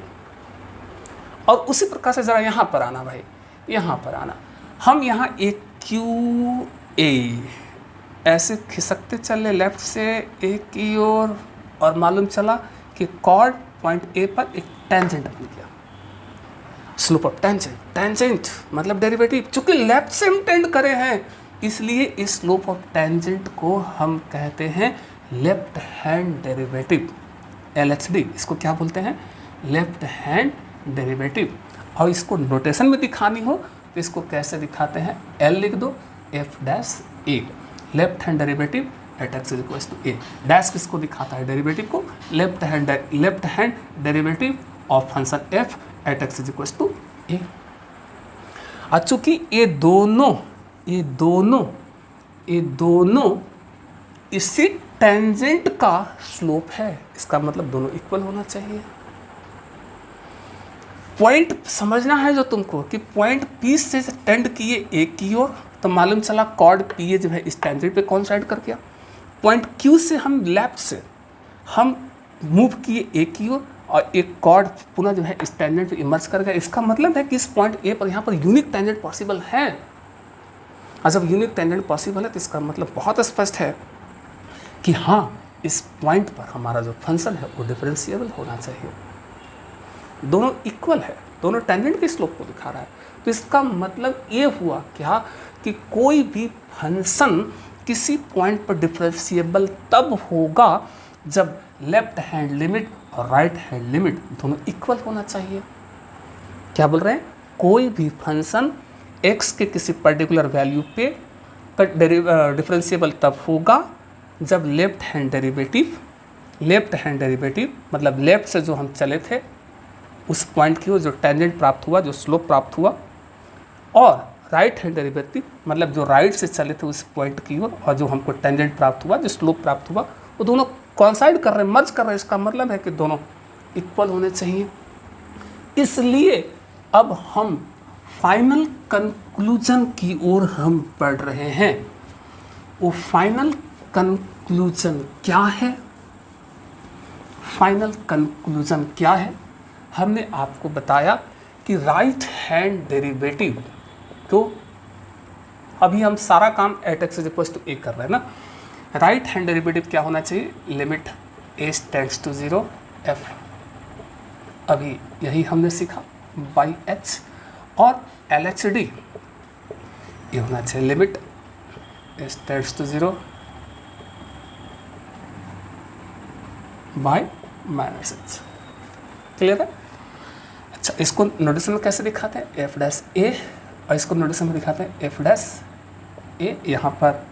और उसी प्रकार से ज़रा यहाँ पर आना भाई, यहाँ पर आना, हम यहाँ एक क्यू ए ऐसे खिसकते चले लेफ्ट से ए की ओर, और मालूम चला कि कॉर्ड पॉइंट ए पर एक टेंजेंट बन गया, स्लोप ऑफ टेंजेंट, टेंजेंट मतलब डेरिवेटिव। चूंकि लेफ्ट से हम टेंड करे हैं इसलिए इस स्लोप ऑफ टेंजेंट को हम कहते हैं लेफ्ट हैंड डेरिवेटिव, LHD। इसको क्या बोलते हैं? Left hand derivative. और इसको नोटेशन में दिखानी हो तो इसको कैसे दिखाते हैं? L लिख दो, F-A, left hand derivative at x is equal to a। Dash किसको दिखाता है? डेरिवेटिव को। Left hand derivative of function f at x is equal to a। और चूंकि ये दोनों इसी टेंजेंट का स्लोप है, इसका मतलब दोनों इक्वल होना चाहिए। पॉइंट समझना है जो तुमको कि पॉइंट P से टेंड किए ए की ओर, तो मालूम चला कॉर्ड पी ए जो है इस टेंजेंट पे कॉन्साइड कर गया। पॉइंट Q से हम लेफ्ट से हम मूव किए ए की ओर, और एक कॉर्ड पुनः जो है इस टेंजेंट पे इमर्ज कर गया। इसका मतलब है कि इस पॉइंट ए पर यहाँ पर यूनिक टेंजेंट पॉसिबल है। और जब यूनिक टेंजेंट पॉसिबल है तो इसका मतलब बहुत स्पष्ट है कि हाँ, इस पॉइंट पर हमारा जो फंक्शन है वो डिफरेंशिएबल होना चाहिए। दोनों इक्वल है, दोनों टेंजेंट के स्लोप को दिखा रहा है। तो इसका मतलब ये हुआ क्या कि कोई भी फंक्शन किसी पॉइंट पर डिफरेंशिएबल तब होगा जब लेफ्ट हैंड लिमिट और राइट हैंड लिमिट दोनों इक्वल होना चाहिए। क्या बोल रहे हैं? कोई भी फंक्शन x के किसी पर्टिकुलर वैल्यू पे डिफरेंशिएबल तब होगा जब लेफ्ट हैंड डेरिवेटिव मतलब लेफ्ट से जो हम चले थे उस पॉइंट की ओर जो टेंजेंट प्राप्त हुआ, जो स्लोप प्राप्त हुआ, और राइट हैंड डेरिवेटिव मतलब जो राइट से चले थे उस पॉइंट की ओर और जो हमको टेंजेंट प्राप्त हुआ, जो स्लोप प्राप्त हुआ, वो दोनों कॉन्साइड कर रहे हैं, मर्ज कर रहे हैं। इसका मतलब है कि दोनों इक्वल होने चाहिए। इसलिए अब हम फाइनल कंक्लूजन की ओर हम बढ़ रहे हैं। वो फाइनल कंक्लूजन क्या है? फाइनल कंक्लूजन क्या है? हमने आपको बताया कि राइट हैंड डेरिवेटिव को, अभी हम सारा काम at x is equal to a कर रहे हैं ना। राइट हैंड डेरिवेटिव क्या होना चाहिए? Limit h tends to 0 f, अभी यही हमने सीखा बाई एच। और एल एच डी ये होना चाहिए limit h tends to 0 by minus h. Clear है? अच्छा, इसको नोटेशन में कैसे दिखाते हैं? एफ डैश ए, और इसको नोटेशन में दिखाते हैं एफ डैश ए। यहाँ पर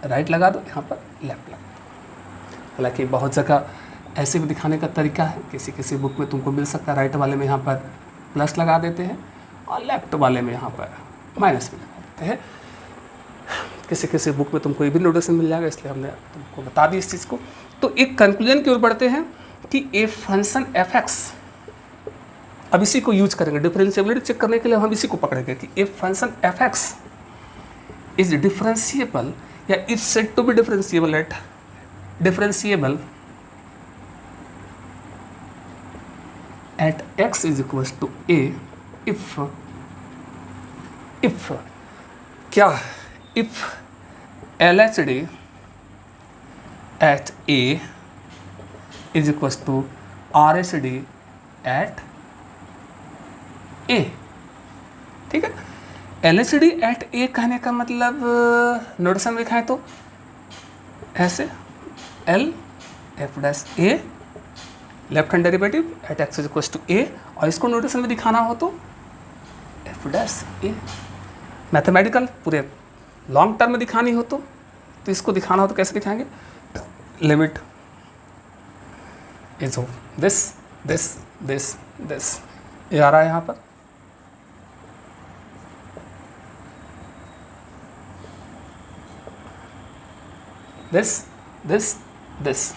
राइट लगा दो, यहाँ पर लेफ्ट लगा दो। हालांकि बहुत जगह ऐसे भी दिखाने का तरीका है, किसी किसी बुक में तुमको मिल सकता है राइट वाले में यहाँ पर प्लस लगा देते हैं और लेफ्ट वाले में यहाँ पर माइनस भी लगा देते हैं। किसी किसी बुक में तुमको ये भी नोटेशन मिल जाएगा, इसलिए हमने तुमको बता दी इस चीज़ को। तो एक कंक्लूजन की ओर बढ़ते हैं कि ए फंक्शन एफ एक्स, अब इसी को यूज करेंगे डिफरेंशिएबिलिटी चेक करने के लिए। हम इसी को पकड़ेंगे कि a function f x is differentiable या is said to be differentiable at x is equal to a if क्या, if LHD at a is equals to RHD at a। ठीक है, LHD at a कहने का मतलब notation में लिखाएं तो ऐसे L F dash a left hand derivative at x is equal to a, और इसको नोटेशन में दिखाना हो तो एफ डैश ए। मैथमेटिकल पूरे लॉन्ग टर्म में दिखानी हो तो इसको दिखाना हो तो कैसे दिखाएंगे? Limit is of this this this this, ये आ रहा है यहाँ पर। This this this.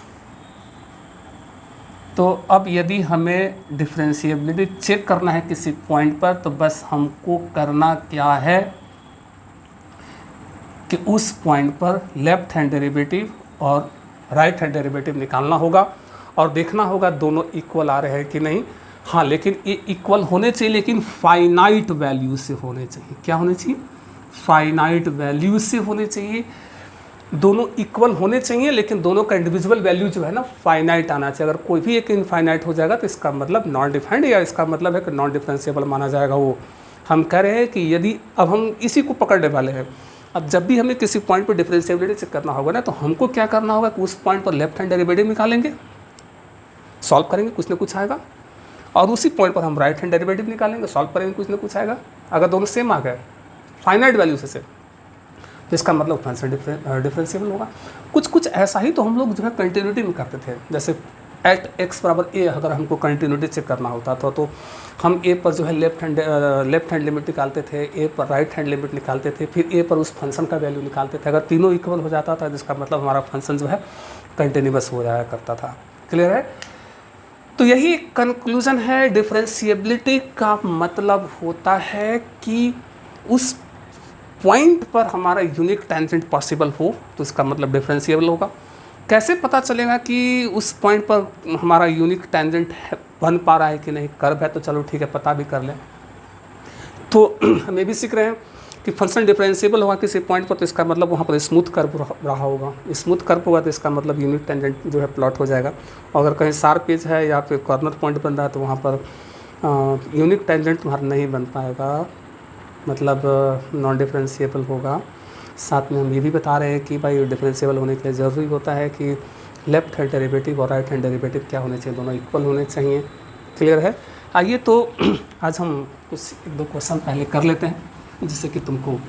तो अब यदि हमें डिफरेंशिएबिलिटी चेक करना है किसी पॉइंट पर, तो बस हमको करना क्या है कि उस पॉइंट पर लेफ्ट हैंड डेरिवेटिव और राइट हैंड डेरिवेटिव निकालना होगा और देखना होगा दोनों इक्वल आ रहे हैं कि नहीं। हाँ, लेकिन ये इक्वल होने चाहिए, लेकिन फाइनाइट वैल्यू से होने चाहिए। क्या होने चाहिए? फाइनाइट वैल्यू से होने चाहिए। दोनों इक्वल होने चाहिए, लेकिन दोनों का इंडिविजुअल वैल्यू जो है ना फाइनाइट आना चाहिए। अगर कोई भी एक इनफाइनाइट हो जाएगा तो इसका मतलब नॉन डिफाइंड, या इसका मतलब है कि नॉन डिफरेंशिएबल माना जाएगा वो। हम कह रहे हैं कि यदि, अब हम इसी को पकड़ने वाले हैं। अब जब भी हमें किसी पॉइंट पर डिफरेंशिएबिलिटी चेक करना होगा ना, तो हमको क्या करना होगा कि उस पॉइंट पर लेफ्ट हैंड डेरिवेटिव निकालेंगे, सॉल्व करेंगे, कुछ ना कुछ आएगा, और उसी पॉइंट पर हम राइट हैंड डेरिवेटिव निकालेंगे, सॉल्व करेंगे, कुछ ना कुछ आएगा। अगर दोनों सेम आ गए फाइनाइट वैल्यू से सेम, तो इसका मतलब फंक्शन डिफरेंशिएबल होगा। कुछ ऐसा ही तो हम लोग जो है कंटिन्यूटी में करते थे। जैसे एट एक्स बराबर ए अगर हमको कंटिन्यूटी चेक करना होता था तो हम ए पर जो है लेफ्ट हैंड लिमिट निकालते थे, ए पर राइट हैंड लिमिट निकालते थे, फिर ए पर उस फंक्शन का वैल्यू निकालते थे। अगर तीनों इक्वल हो जाता था जिसका मतलब हमारा फंक्शन जो है कंटिन्यूअस हो जाया करता था। क्लियर है? तो यही कंक्लूजन है। डिफरेंशिएबिलिटी का मतलब होता है कि उस पॉइंट पर हमारा यूनिक टेंजेंट पॉसिबल हो तो इसका मतलब डिफरेंशिएबल होगा। कैसे पता चलेगा कि उस पॉइंट पर हमारा यूनिक टेंजेंट बन पा रहा है कि नहीं? कर्व है तो चलो ठीक है, पता भी कर लें। तो हम ये भी सीख रहे हैं कि फंक्शन डिफरेंशिएबल होगा किसी पॉइंट पर, तो इसका मतलब वहाँ पर स्मूथ कर्व रहा होगा। स्मूथ कर्व होगा तो इसका मतलब यूनिक टेंजेंट जो है प्लॉट हो जाएगा। और अगर कहीं शार्प एज है या फिर कॉर्नर पॉइंट बन रहा है तो वहाँ पर यूनिक टेंजेंट तुम्हारा नहीं बन पाएगा। मतलब नॉन डिफरेंशिएबल होगा। साथ में हम ये भी बता रहे हैं कि भाई डिफरेंशिएबल होने के लिए ज़रूरी होता है कि लेफ्ट हैंड डेरिवेटिव और राइट हैंड डेरिवेटिव क्या होने चाहिए, दोनों इक्वल होने चाहिए। क्लियर है। आइए तो आज हम कुछ एक दो क्वेश्चन पहले कर लेते हैं जिससे कि तुमको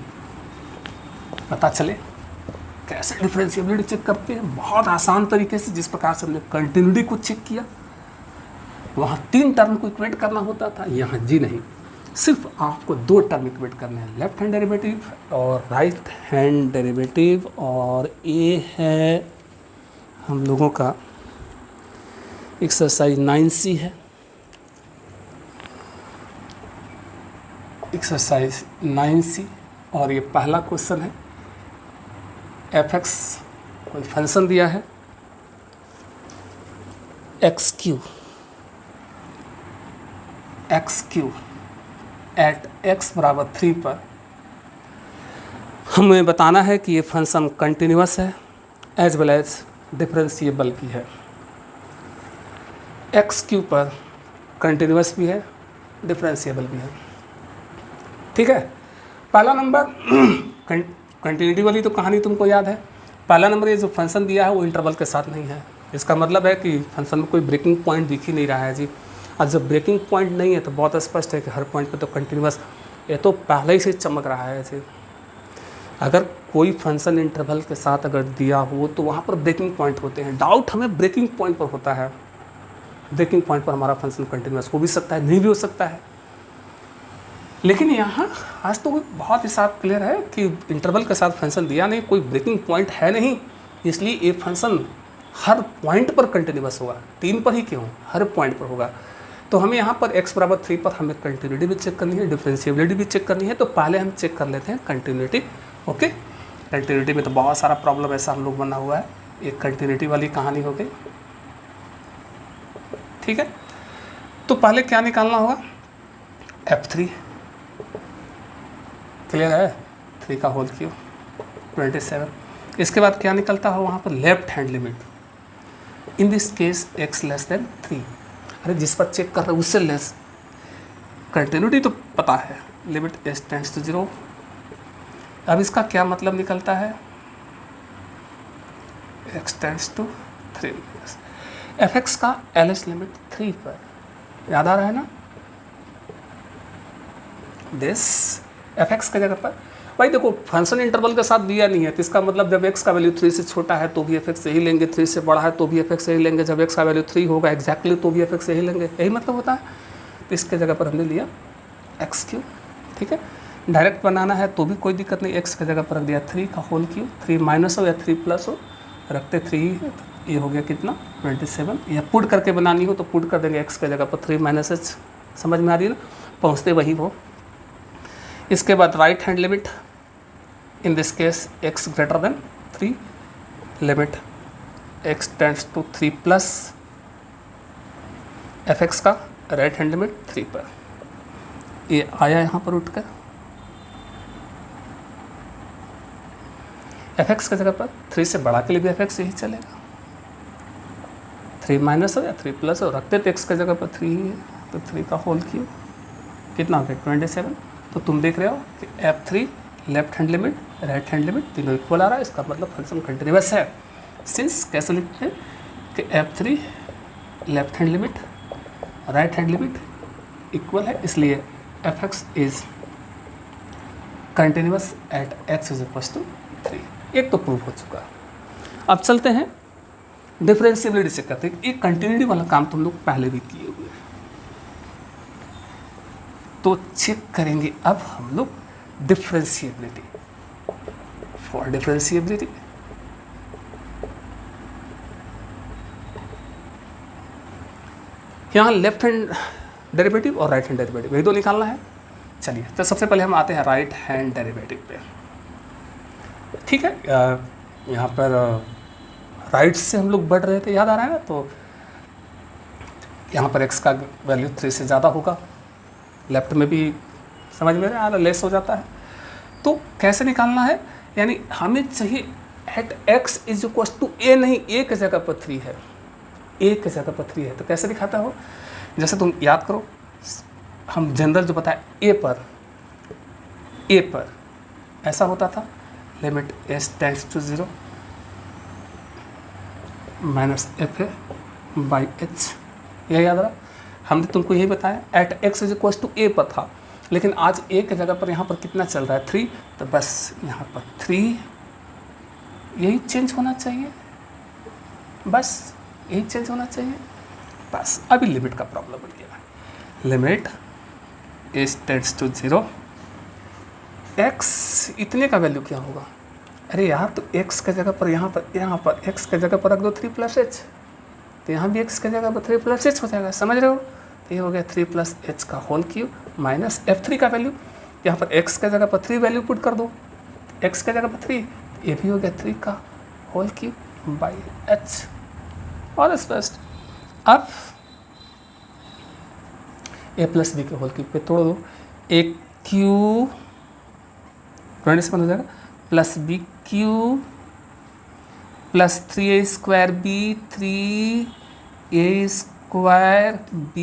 पता चले कैसे डिफरेंशिएबिलिटी चेक करते हैं। बहुत आसान तरीके से, जिस प्रकार से हमने कंटिन्यूटी को चेक किया, वहाँ 3 टर्म को इक्वेट करना होता था, यहाँ जी नहीं, सिर्फ आपको 2 टर्म इक्वेट करने हैं, लेफ्ट हैंड डेरिवेटिव और राइट हैंड डेरिवेटिव। और ये है हम लोगों का एक्सरसाइज 9C है, एक्सरसाइज 9C। और ये पहला क्वेश्चन है, f(x) कोई फंक्शन दिया है x³ एट x बराबर 3 पर हमें बताना है कि ये फंक्शन कंटिन्यूअस है एज वेल एज डिफरेंशिएबल भी है। x³ पर कंटिन्यूअस भी है, डिफरेंशिएबल भी है। ठीक है। पहला नंबर कंटिन्यूटी वाली तो कहानी तुमको याद है। पहला नंबर ये जो फंक्शन दिया है वो इंटरवल के साथ नहीं है, इसका मतलब है कि फंक्शन में कोई ब्रेकिंग पॉइंट दिख ही नहीं रहा है जी। और जब ब्रेकिंग पॉइंट नहीं है तो बहुत स्पष्ट है कि हर पॉइंट पे तो कंटिन्यूअस, ये तो पहले ही से चमक रहा है जी। अगर कोई फंक्शन इंटरवल के साथ अगर दिया हो तो वहाँ पर ब्रेकिंग पॉइंट होते हैं। डाउट हमें ब्रेकिंग पॉइंट पर होता है, ब्रेकिंग पॉइंट पर हमारा फंक्शन कंटिन्यूअस हो भी सकता है, नहीं भी हो सकता है। लेकिन यहाँ आज तो बहुत ही साफ क्लियर है कि इंटरवल के साथ फंक्शन दिया नहीं, कोई ब्रेकिंग पॉइंट है नहीं, इसलिए ये फंक्शन हर पॉइंट पर कंटिन्यूअस होगा। 3 पर ही क्यों, हर पॉइंट पर होगा। तो हमें यहाँ पर x बराबर 3 पर हमें कंटिन्यूटी भी चेक करनी है, डिफरेंशिएबिलिटी भी चेक करनी है। तो पहले हम चेक कर लेते हैं कंटिन्यूटी। ओके, कंटिन्यूटी में तो बहुत सारा प्रॉब्लम ऐसा हम लोग बना हुआ है, एक कंटिन्यूटी वाली कहानी हो गई। ठीक है, तो पहले क्या निकालना होगा, f3। क्लियर है, 3 का होल क्यूब 27। इसके बाद क्या निकलता है वहाँ पर, left hand limit, in this case x less than 3। अरे जिस पर चेक कर रहे हैं उससे लेस, कंटिन्यूटी तो पता है, लिमिट s टेंड्स टू 0। अब इसका क्या मतलब निकलता है, x टेंड्स टू 3। fx का ls लिमिट 3 पर, याद आ रहा है ना। दिस fx के जगह पर भाई देखो फंक्शन इंटरवल के साथ दिया नहीं है, तो इसका मतलब जब x का वैल्यू 3 से छोटा है तो भी fx यही लेंगे, 3 से बड़ा है तो भी fx यही लेंगे, जब x का वैल्यू 3 होगा एग्जैक्टली तो भी fx यही लेंगे, यही मतलब होता है। तो इसके जगह पर हमने लिया x³। ठीक है, डायरेक्ट बनाना है तो भी कोई दिक्कत नहीं, x की जगह पर रख दिया 3 का होल क्यूब, 3 माइनस हो या 3 प्लस हो, रखते 3 ही है, तो ये हो गया कितना 27। या पुट करके बनानी हो तो पुट कर देंगे x की जगह पर 3 माइनस h, समझ में आ रही है ना, पहुँचते वही हो। इसके बाद right hand limit, in this case x greater than 3, limit x tends to 3 plus fx का राइट हैंड लिमिट 3 पर, ये आया यहाँ पर उठकर fx की जगह पर 3 से बड़ा के लिए भी fx यही चलेगा, 3 माइनस हो या 3 प्लस हो, रखते तो x की जगह पर 3 ही है, तो 3 का होल क्यूब कितना हो गया 27। तो तुम देख रहे हो कि f3 left hand limit right hand limit तीनों इक्वल आ रहा है, इसका मतलब फंक्शन कंटिन्यूअस है। सिंस कैसे लिखते हैं कि f3 left hand limit right hand limit equal है, इसलिए fx is continuous at x is equal to 3। एक तो प्रूव हो चुका है। अब चलते हैं डिफरेंशिएबिलिटी से करते हैं। एक कंटिन्यूटी वाला काम तुम लोग पहले भी किए हुए हैं, तो चेक करेंगे अब हम लोग डिफरेंशिएबिलिटी। फॉर डिफरेंशिएबिलिटी यहाँ लेफ्ट हैंड डेरिवेटिव और राइट हैंड डेरिवेटिव यही दो निकालना है। चलिए तो सबसे पहले हम आते हैं राइट हैंड डेरिवेटिव पे। ठीक है, यहाँ पर राइट से हम लोग बढ़ रहे थे, याद आ रहा है ना, तो यहाँ पर x का वैल्यू 3 से ज़्यादा होगा, लेफ्ट में भी समझ में आ रहा है लेस हो जाता है। तो कैसे निकालना है, यानी हमें चाहिए at x is equal to a, नहीं a की जगह पर 3 है, a की जगह पर 3 है। तो कैसे दिखाता हो, जैसे तुम याद करो हम जनरल जो बताए a पर ए पर ऐसा होता था, limit s tends to 0 minus f a by h. यह याद रहा, हमने तुमको यही बताया at x is equal to a पर था, लेकिन आज ए की जगह पर यहाँ पर कितना चल रहा है 3, तो बस यहाँ पर 3 यही चेंज होना चाहिए, बस यही चेंज होना चाहिए। बस अभी लिमिट का प्रॉब्लम बन गया, limit s tends to 0 x इतने का वैल्यू क्या होगा, अरे यार तो एक्स की जगह पर यहाँ पर एक्स की जगह पर रख दो 3 + h, तो यहाँ भी एक्स की जगह पर 3 + h हो जाएगा, समझ रहे हो। तो ये हो गया 3 + h का होल क्यूब माइनस f3 का वैल्यू, यहाँ पर x की जगह पर 3 वैल्यू पुट कर दो, x की जगह पर 3, ये भी हो गया 3 का होल क्यूब बाई h। और स्पष्ट, अब a + b के होल क्यूब पे तोड़ दो, a क्यूब 27 हो जाएगा plus b cube plus 3a² b 3a² b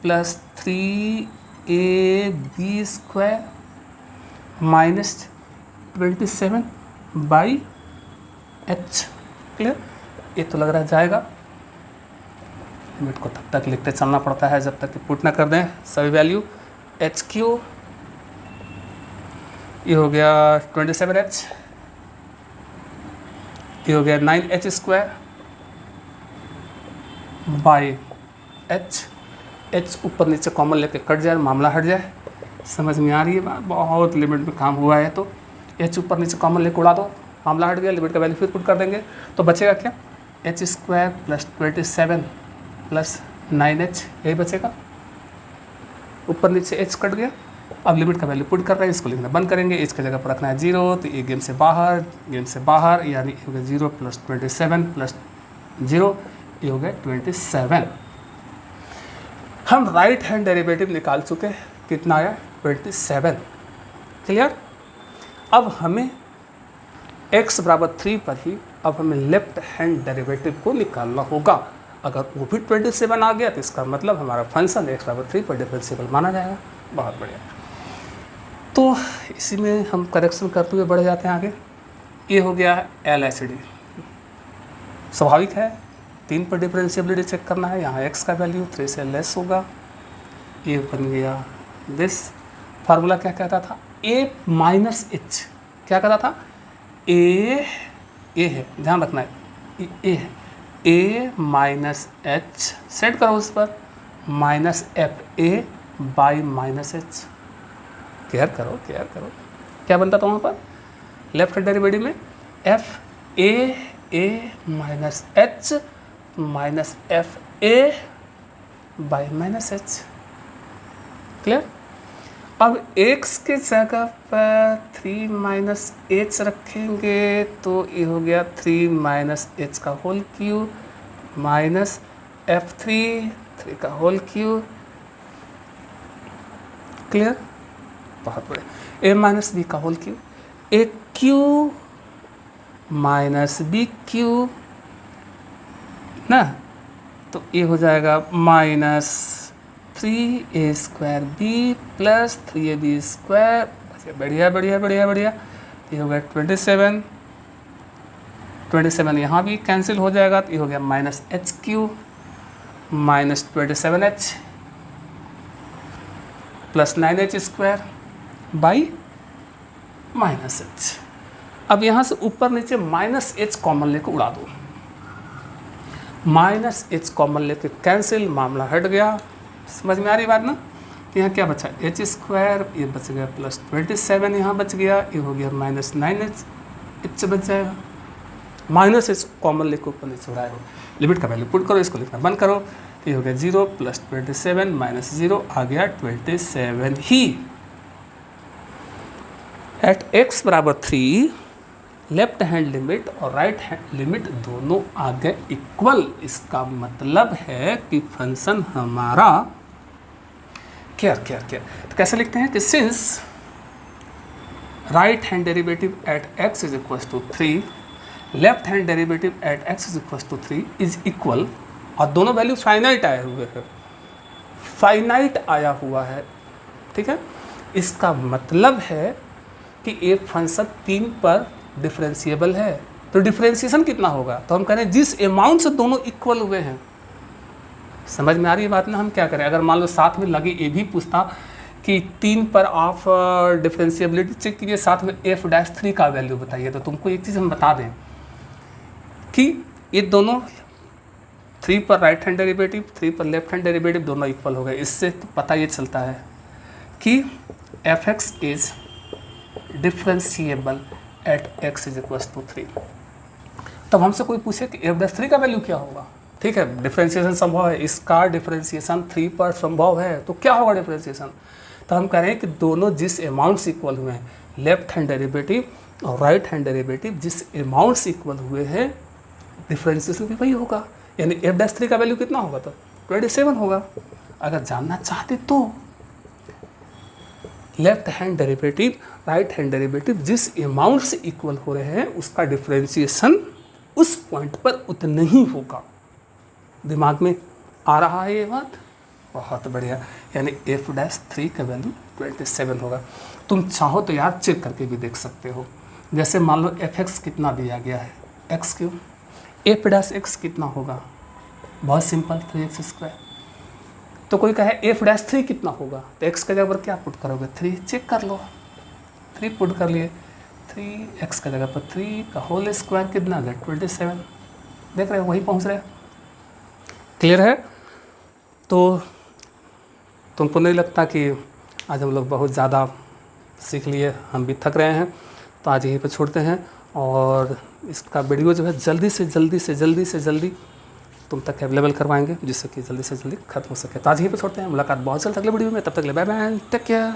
plus 3ab² minus 27 by h। Clear, ये तो लग रहा है जाएगा। लिमिट को तब तक लिखते चलना पड़ता है जब तक कि पुट ना कर दें सभी वैल्यू। एच क्यू ये हो गया 27h, ये हो गया 9h² बाई h। h ऊपर नीचे कॉमन लेके कट जाए, मामला हट जाए। समझ में आ रही है बात, बहुत लिमिट में काम हुआ है। तो h ऊपर नीचे कॉमन लेके उड़ा दो, मामला हट गया, लिमिट का वैल्यू फिर पुट कर देंगे तो बचेगा क्या, h² प्लस 27 प्लस 9h, यही बचेगा। ऊपर नीचे h कट गया, अब लिमिट का वैल्यू पुट कर रहे हैं, इसको लिखना बंद करेंगे, h की जगह पर रखना है 0, तो ये गेम से बाहर यानी हो गया 0 प्लस 27 प्लस 0, ये हो गया 27। हम राइट हैंड डेरिवेटिव निकाल चुके हैं, कितना आया 27। क्लियर। अब हमें x बराबर 3 पर ही अब हमें लेफ्ट हैंड डेरिवेटिव को निकालना होगा। अगर वो भी 27 आ गया तो इसका मतलब हमारा फंक्शन x बराबर 3 पर डिफरेंशिएबल माना जाएगा। बहुत बढ़िया। तो इसी में हम करेक्शन करते हुए बढ़ जाते हैं आगे। ये हो गया LHD, स्वाभाविक है 3 पर डिफरेंशिएबिलिटी चेक करना है। यहाँ x का वैल्यू 3 से लेस होगा। ये बन गया दिस। फार्मूला क्या कहता था, a माइनस h, क्या कहता था, a है, ध्यान रखना है, a है, a माइनस h, सेट करो उस पर, minus f a by minus H. Care करो, क्या बनता था वहाँ पर लेफ्ट डेरिवेटिव में, F A minus H minus f a by minus h. Clear. अब x के जगह पर 3 माइनस एच रखेंगे तो ये हो गया 3 माइनस एच का होल क्यूब माइनस f3 का होल क्यूब। क्लियर, बहुत बढ़िया। a माइनस बी का होल क्यूब, ए क्यूब माइनस बी क्यूब ना, तो ये हो जाएगा minus 3a² b plus 3ab²। बढ़िया बढ़िया बढ़िया बढ़िया। ये हो गया 27 यहाँ भी कैंसिल हो जाएगा, तो ये हो गया minus H cube minus 27h plus 9h² by minus H. अब यहाँ से ऊपर नीचे माइनस एच कॉमन लेके उड़ा दो, माइनस एच कॉमन लेके कैंसिल, मामला हट गया। समझ में आ रही बात ना। तो यहाँ क्या बचा, h², ये बच गया प्लस 27 यहाँ बच गया, ये हो गया माइनस 9h, एच बच जाएगा। माइनस एच कॉमन लेके ऊपर नीचे उड़ाए हो, लिमिट का वैल्यू पुट करो, इसको लिखना बंद करो, तो ये हो गया 0 प्लस 27 माइनस 0 आ गया 27 ही। एट x बराबर 3 लेफ्ट हैंड लिमिट और राइट हैंड लिमिट दोनों आ गए इक्वल। इसका मतलब है कि फंक्शन हमारा क्या तो कैसे लिखते हैं कि since right hand derivative at x is equal to 3 left hand derivative at x is equal to 3 is equal, और दोनों वैल्यू फाइनाइट आए हुए हैं, फाइनाइट आया हुआ है। ठीक है, इसका मतलब है कि एक फंक्शन 3 पर डिफरेंशिएबल है, तो डिफरेंशिएशन कितना होगा, तो हम कह रहे हैं जिस अमाउंट से दोनों इक्वल हुए हैं। समझ में आ रही है बात ना? हम क्या करें, अगर मान लो साथ में लगे ये भी पूछता कि 3 पर आप डिफरेंशिएबिलिटी चेक कीजिए, साथ में f'3 का वैल्यू बताइए, तो तुमको एक चीज़ हम बता दें कि ये दोनों 3 पर राइट हैंड डेरिवेटिव, 3 पर लेफ्ट हैंड डेरिवेटिव दोनों इक्वल हो गए। इससे तो पता ये चलता है कि f(x) is differentiable at x is equal to 3। तब हमसे कोई पूछे कि f'3 का वैल्यू क्या होगा, ठीक है, डिफरेंशिएशन संभव है, इसका डिफरेंशिएशन 3 पर संभव है, तो क्या होगा डिफरेंशिएशन, तो हम कह रहे हैं कि दोनों जिस अमाउंट से इक्वल हुए हैं, लेफ्ट हैंड डेरिवेटिव और राइट हैंड डेरिवेटिव जिस अमाउंट से इक्वल हुए हैं, डिफरेंशिएशन भी वही होगा, यानी f'3 का वैल्यू कितना होगा, तो 27 होगा। अगर जानना चाहते तो left hand derivative right hand derivative जिस अमाउंट से इक्वल हो रहे हैं उसका डिफरेंशिएशन उस पॉइंट पर उतना ही होगा। दिमाग में आ रहा है ये बात? बहुत बढ़िया, यानी f'3 का वैल्यू 27 होगा। तुम चाहो तो यार चेक करके भी देख सकते हो, जैसे मान लो f(x) कितना दिया गया है, x3, f'(x) कितना होगा, बहुत सिंपल 3x²। तो कोई कहे f'3 कितना होगा, तो x का जगह पर क्या पुट करोगे, 3, चेक कर लो, 3 पुट कर लिए, 3x का जगह पर 3 का होल स्क्वायर कितना गया 27, देख रहे हो वही पहुंच रहे हैं। क्लियर है? तो तुमको नहीं लगता कि आज हम लोग बहुत ज़्यादा सीख लिए, हम भी थक रहे हैं, तो आज यहीं पर छोड़ते हैं और इसका वीडियो जो है जल्दी से जल्दी तुम तक अवेलेबल करवाएंगे, जिससे कि जल्दी से जल्दी खत्म हो सके। तो आज यहीं पर छोड़ते हैं, मुलाकात बहुत जल्द अगले वीडियो में, तब तक ले बाय बाय, टेक केयर।